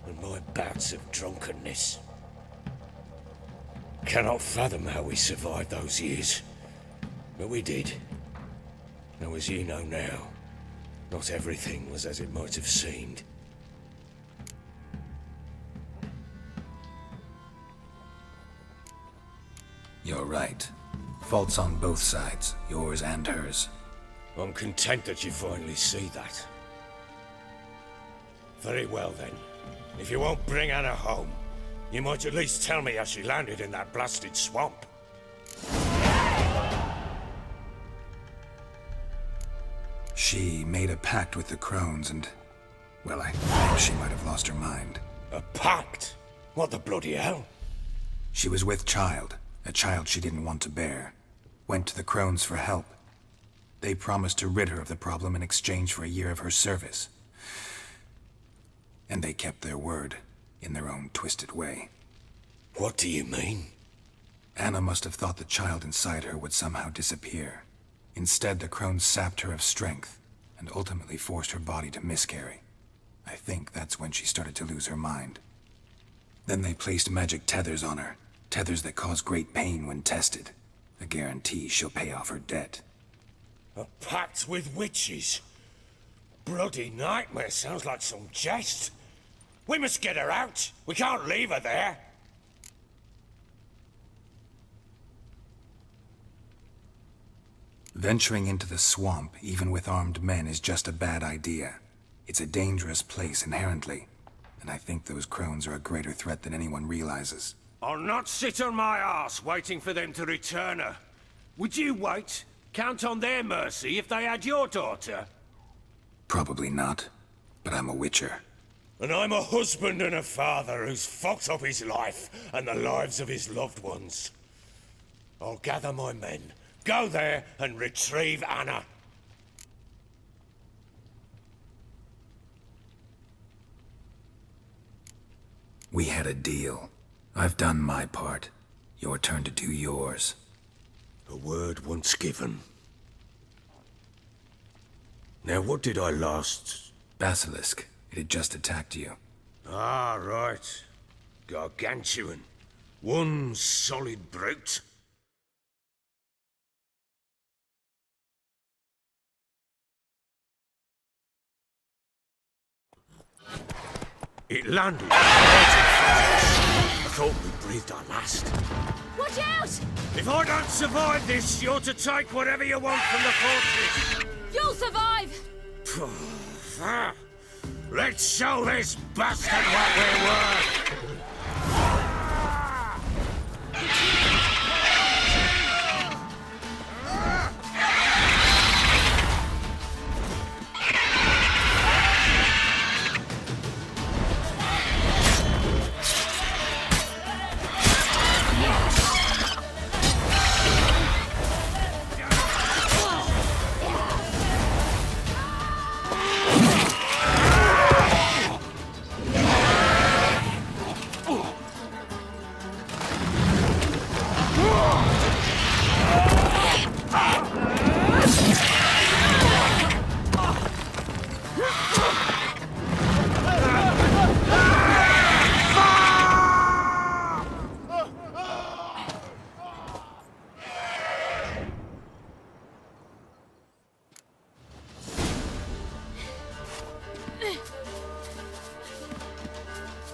and my bouts of drunkenness. Cannot fathom how we survived those years, but we did. Now, as you know now, not everything was as it might have seemed. You're right. Faults on both sides, yours and hers. I'm content that you finally see that. Very well then. If you won't bring Anna home, you might at least tell me how she landed in that blasted swamp. She made a pact with the crones and... well, I think she might have lost her mind. A pact? What the bloody hell? She was with child, a child she didn't want to bear. Went to the crones for help. They promised to rid her of the problem in exchange for a year of her service. And they kept their word, in their own twisted way. What do you mean? Anna must have thought the child inside her would somehow disappear. Instead, the crones sapped her of strength, and ultimately forced her body to miscarry. I think that's when she started to lose her mind. Then they placed magic tethers on her, tethers that cause great pain when tested. A guarantee she'll pay off her debt. A pact with witches? Bloody nightmare, sounds like some jest. We must get her out. We can't leave her there. Venturing into the swamp, even with armed men, is just a bad idea. It's a dangerous place inherently, and I think those crones are a greater threat than anyone realizes. I'll not sit on my arse waiting for them to return her. Would you wait? Count on their mercy if they had your daughter? Probably not, but I'm a witcher. And I'm a husband and a father who's fucked up his life and the lives of his loved ones. I'll gather my men, go there and retrieve Anna. We had a deal. I've done my part. Your turn to do yours. A word once given. Now, what did I last... Basilisk. It had just attacked you. Ah, right. gargantuan. One solid brute. It landed right in front of us. I thought we breathed our last. Watch out! If I don't survive this, you're to take whatever you want from the fortress. You'll survive! Let's show this bastard what we're worth!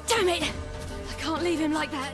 Damn it! I can't leave him like that.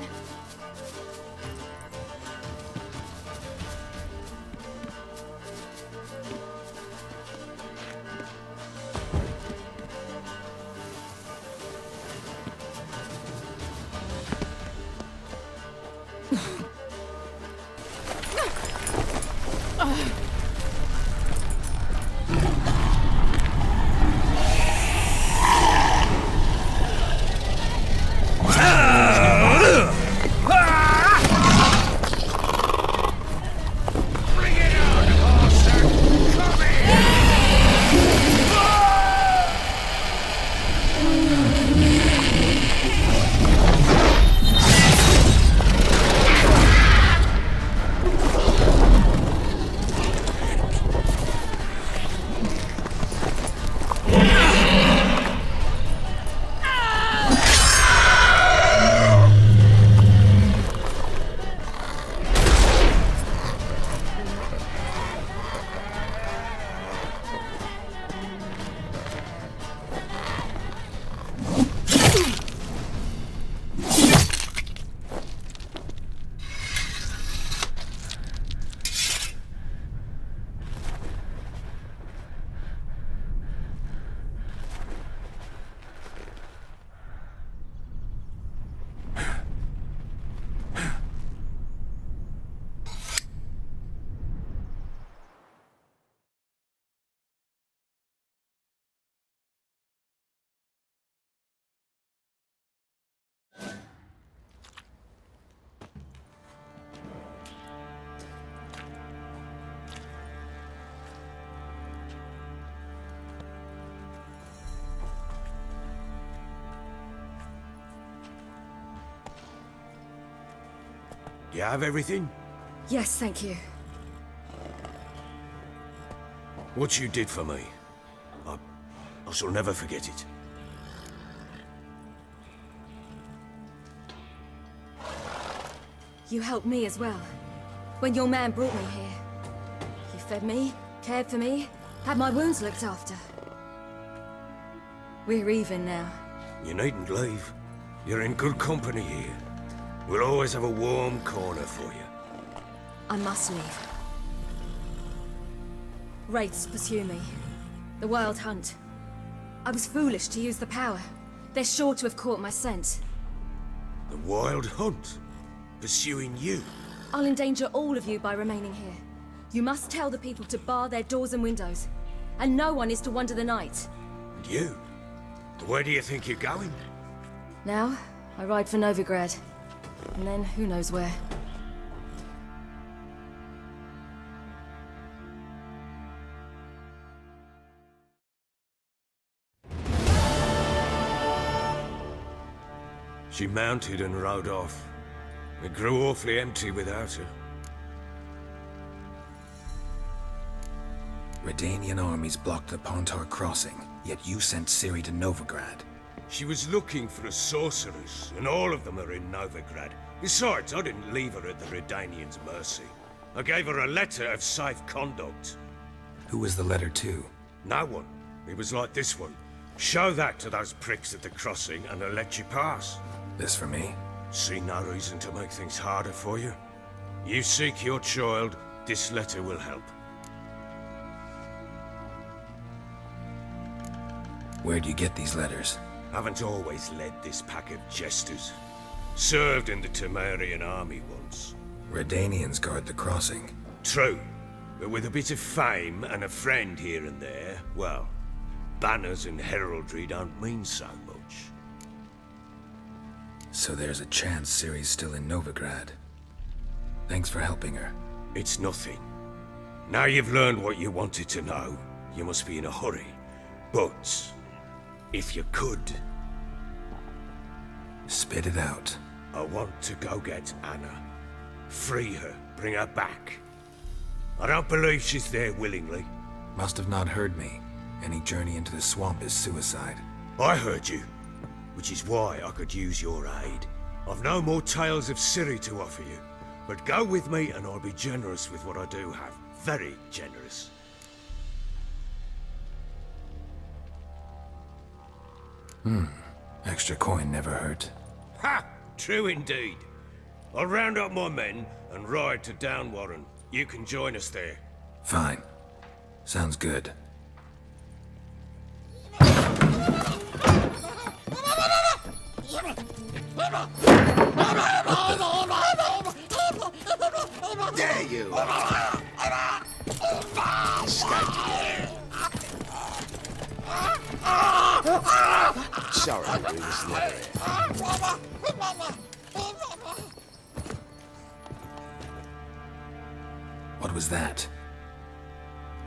You have everything? Yes, thank you. What you did for me, I shall never forget it. You helped me as well. When your man brought me here. You fed me, cared for me, had my wounds looked after. We're even now. You needn't leave. You're in good company here. We'll always have a warm corner for you. I must leave. Wraiths pursue me. The Wild Hunt. I was foolish to use the power. They're sure to have caught my scent. The Wild Hunt? Pursuing you? I'll endanger all of you by remaining here. You must tell the people to bar their doors and windows. And no one is to wander the night. And you? Where do you think you're going? Now, I ride for Novigrad. And then, who knows where. She mounted and rode off. It grew awfully empty without her. Redanian armies blocked the Pontar crossing, yet you sent Ciri to Novigrad. She was looking for a sorceress, and all of them are in Novigrad. Besides, I didn't leave her at the Redanians' mercy. I gave her a letter of safe conduct. Who was the letter to? No one. It was like this one. Show that to those pricks at the crossing, and they'll let you pass. This for me? See no reason to make things harder for you. You seek your child, this letter will help. Where'd you get these letters? Haven't always led this pack of jesters. Served in the Temerian army once. Redanians guard the crossing. True, but with a bit of fame and a friend here and there, well, banners and heraldry don't mean so much. So there's a chance Ciri's still in Novigrad. Thanks for helping her. It's nothing. Now you've learned what you wanted to know, you must be in a hurry. But, if you could... Spit it out. I want to go get Anna. Free her, bring her back. I don't believe she's there willingly. Must have not heard me. Any journey into the swamp is suicide. I heard you, which is why I could use your aid. I've no more tales of Ciri to offer you, but go with me and I'll be generous with what I do have. Very generous. Extra coin never hurt. Ha! True indeed. I'll round up my men and ride to Downwarren. You can join us there. Fine. Sounds good. There you are! Sorry, we was never here. What was that?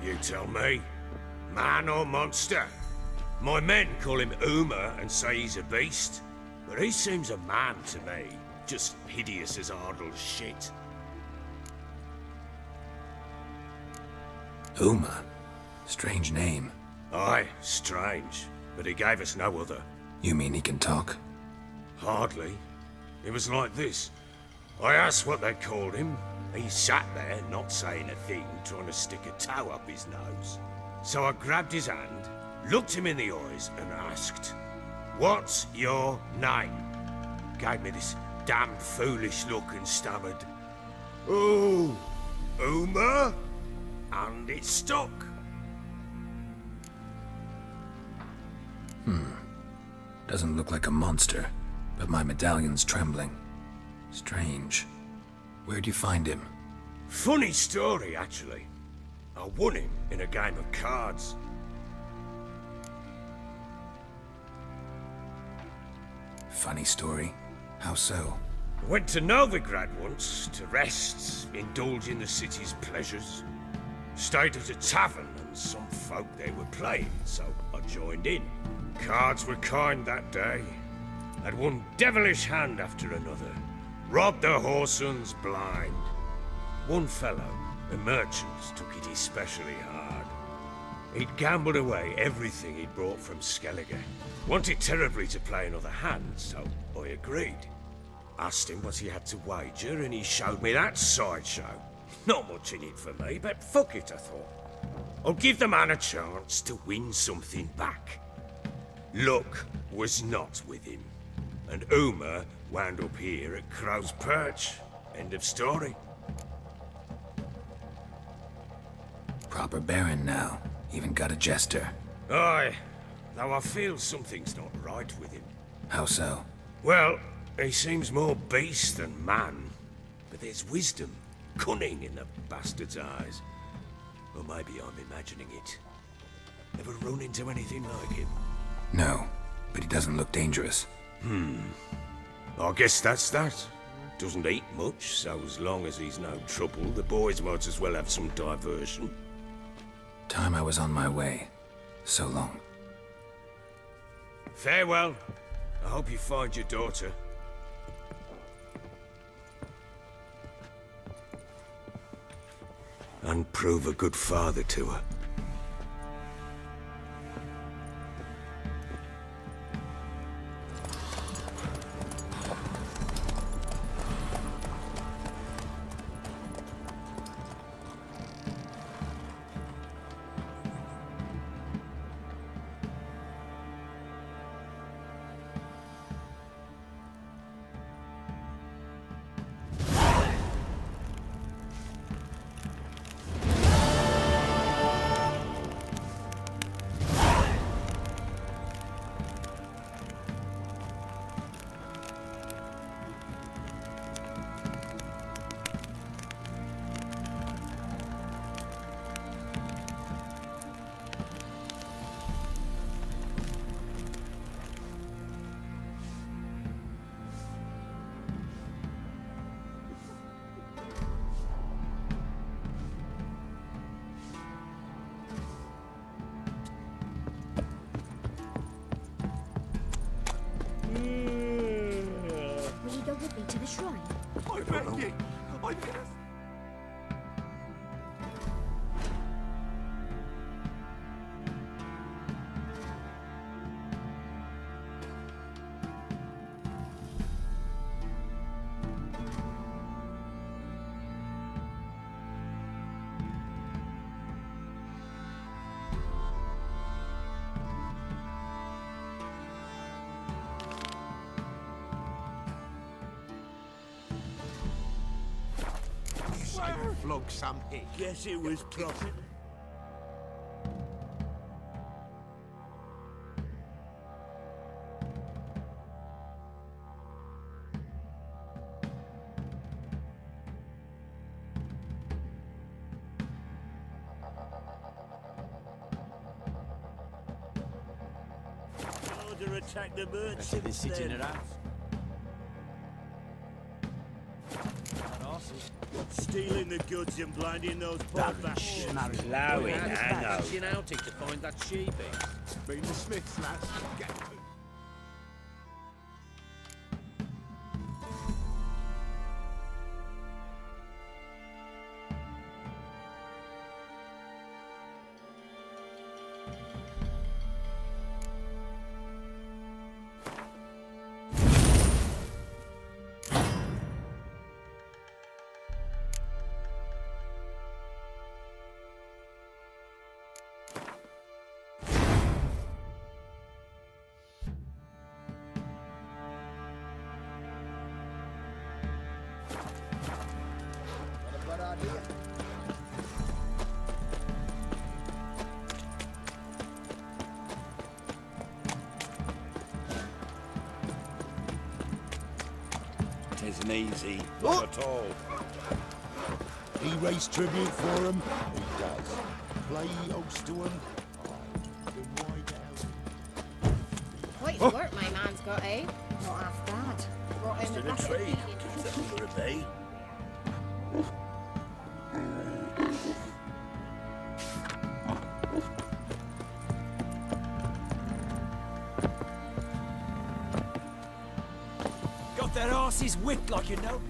You tell me. Man or monster? My men call him Uma and say he's a beast, but he seems a man to me. Just hideous as Ardle's shit. Uma? Strange name. Aye, strange. But he gave us no other. You mean he can talk? Hardly. It was like this. I asked what they called him. He sat there, not saying a thing, trying to stick a toe up his nose. So I grabbed his hand, looked him in the eyes, and asked, "What's your name?" Gave me this damned foolish look and stammered, "Oh, Uma?" And it stuck. Doesn't look like a monster, but my medallion's trembling. Strange. Where'd you find him? Funny story, actually. I won him in a game of cards. Funny story. How so? Went to Novigrad once to rest, indulge in the city's pleasures. Stayed at a tavern and some folk there were playing, so I joined in. Cards were kind that day. Had one devilish hand after another. Robbed the whoresun's blind. One fellow, a merchant, took it especially hard. He'd gambled away everything he'd brought from Skellige. Wanted terribly to play another hand, so I agreed. Asked him what he had to wager, and he showed me that sideshow. Not much in it for me, but fuck it, I thought. I'll give the man a chance to win something back. Luck was not with him, and Uma wound up here at Crow's Perch. End of story. Proper baron now. Even got a jester. Aye, though I feel something's not right with him. How so? Well, he seems more beast than man, but there's wisdom, cunning in the bastard's eyes. Or maybe I'm imagining it. Ever run into anything like him? No, but he doesn't look dangerous. I guess that's that. Doesn't eat much, so as long as he's no trouble, the boys might as well have some diversion. Time I was on my way. So long. Farewell. I hope you find your daughter. And prove a good father to her. Will you go with me to the shrine? I beg you. I beg you. Flog some pig. Guess it was profit. Order attack the merchants. They sit in then. her house. Stealing the goods and blinding those poor bastards. Ploughing, hang on. Catching outing to find that sheep. Been the Smiths, lads. Get to. Isn't easy, not at all. He raised tribute for him. He does. Play host to him. Quite the work my man's got, eh? Not half bad. Brought him a Stood a bucket of trade. feed. Keeps that for a bee. Got their asses whipped like you know.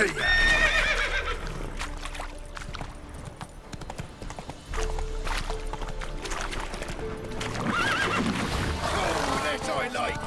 to you! Oh, that I like!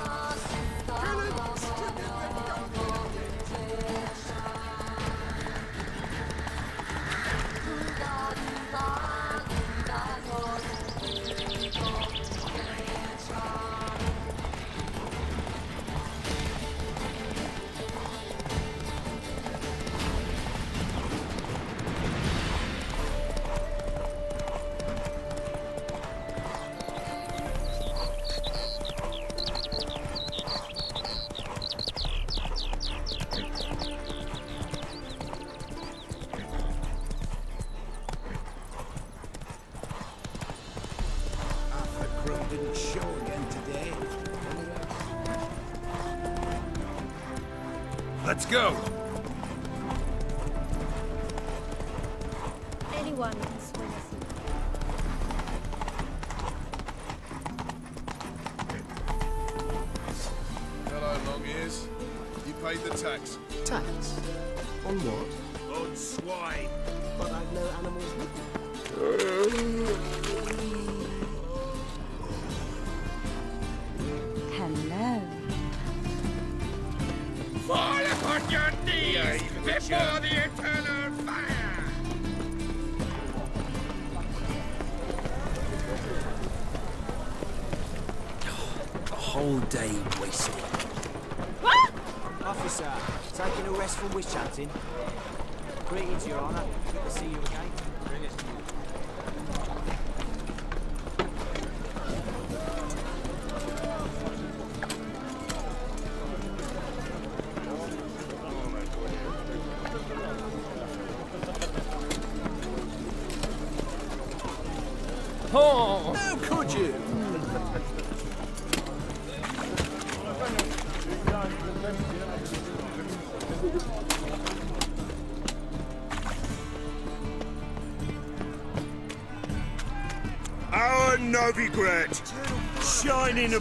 Didn't show again today. Let's go! Anyone can swim a sea. Hello, long ears. You paid the tax. Tax? On what? On swine. But I've no animals with me. Hello. Fall upon your knees before the eternal fire! A whole day wasted. Officer, taking a rest from witch hunting. Greetings, Your Honour. Good to see you again. Oh! How could you? Our Novigrad, shining a...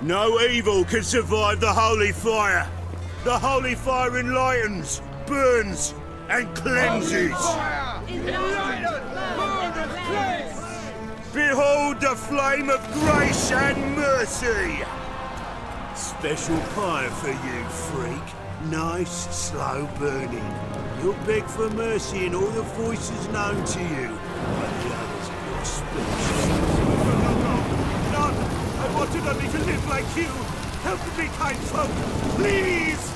No evil can survive the holy fire. The holy fire enlightens, burns, and cleanses. Behold the flame of grace and mercy. Special fire for you, freak. Nice, slow burning. You'll beg for mercy in all the voices known to you. But the others will speak. I wanted only to live like you. Help me, kind folk, please!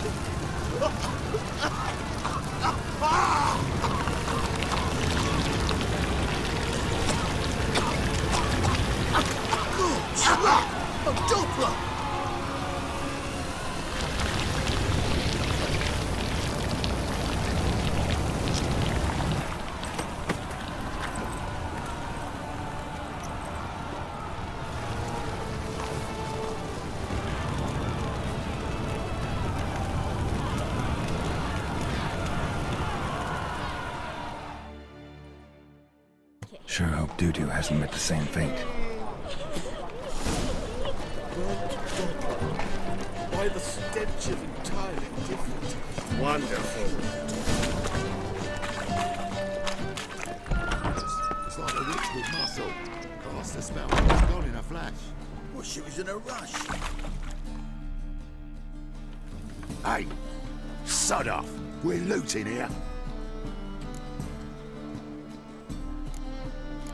A Doppler! Sure hope Dudu hasn't met the same fate. Why the stench is entirely different. Wonderful. It's like a witch with muscle. Cast the spell, it's gone in a flash. Well, she was in a rush. Hey, sod off. We're looting here.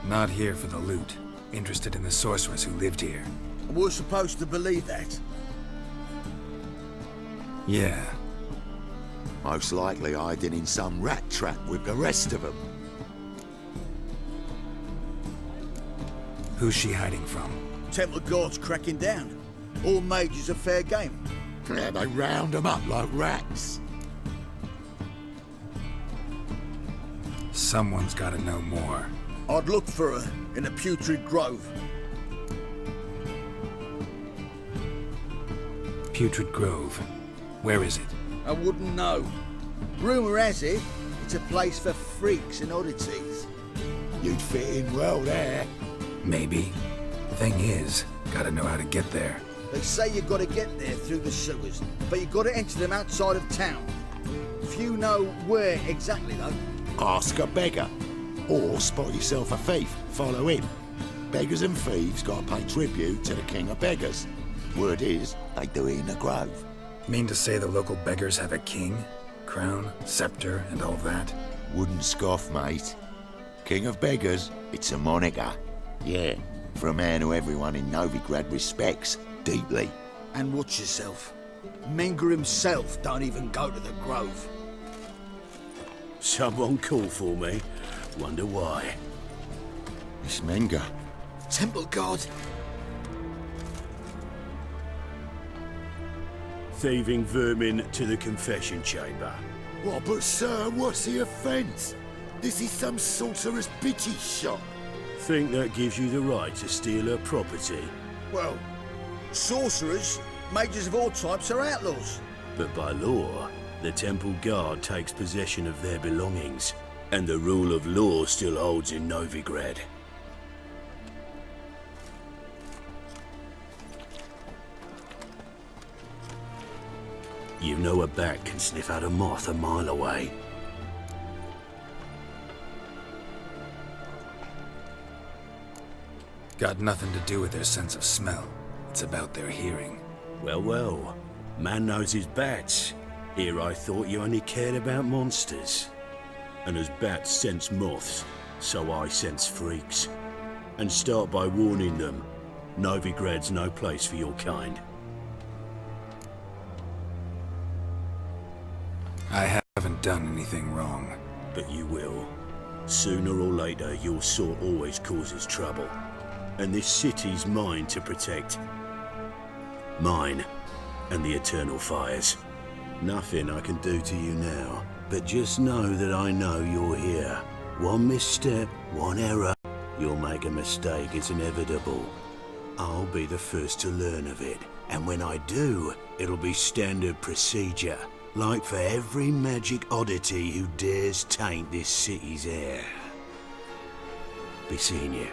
Not here for the loot. Interested in the sorceress who lived here. We're supposed to believe that. Yeah. Most likely hiding in some rat trap with the rest of them. Who's she hiding from? Temple Guard's cracking down. All mages are fair game. Yeah, they round them up like rats. Someone's gotta know more. I'd look for her in the Putrid Grove. Putrid Grove. Where is it? I wouldn't know. Rumour has it, it's a place for freaks and oddities. You'd fit in well there. Maybe. Thing is, gotta know how to get there. They say you gotta get there through the sewers, but you gotta enter them outside of town. Few know where exactly, though. Ask a beggar. Or spot yourself a thief, follow him. Beggars and thieves gotta pay tribute to the king of beggars. Word is, they do it in the grove. Mean to say the local beggars have a king? Crown, scepter, and all that? Wouldn't scoff, mate. King of beggars, it's a moniker. Yeah, for a man who everyone in Novigrad respects deeply. And watch yourself. Menger himself don't even go to the grove. Someone called for me. Wonder why. It's Menger. Temple God. Thieving vermin to the confession chamber. What, but sir, what's the offence? This is some sorcerer's bitchy shop. Think that gives you the right to steal her property? Well, sorcerers, mages of all types are outlaws. But by law, the temple guard takes possession of their belongings, and the rule of law still holds in Novigrad. You know a bat can sniff out a moth a mile away. Got nothing to do with their sense of smell. It's about their hearing. Well, well. Man knows his bats. Here I thought you only cared about monsters. And as bats sense moths, so I sense freaks. And start by warning them, Novigrad's no place for your kind. I haven't done anything wrong. But you will. Sooner or later, your sort always causes trouble. And this city's mine to protect. Mine and the eternal fires. Nothing I can do to you now, but just know that I know you're here. One misstep, one error, you'll make a mistake, it's inevitable. I'll be the first to learn of it, and when I do, it'll be standard procedure, like for every magic oddity who dares taint this city's air. Be seeing you.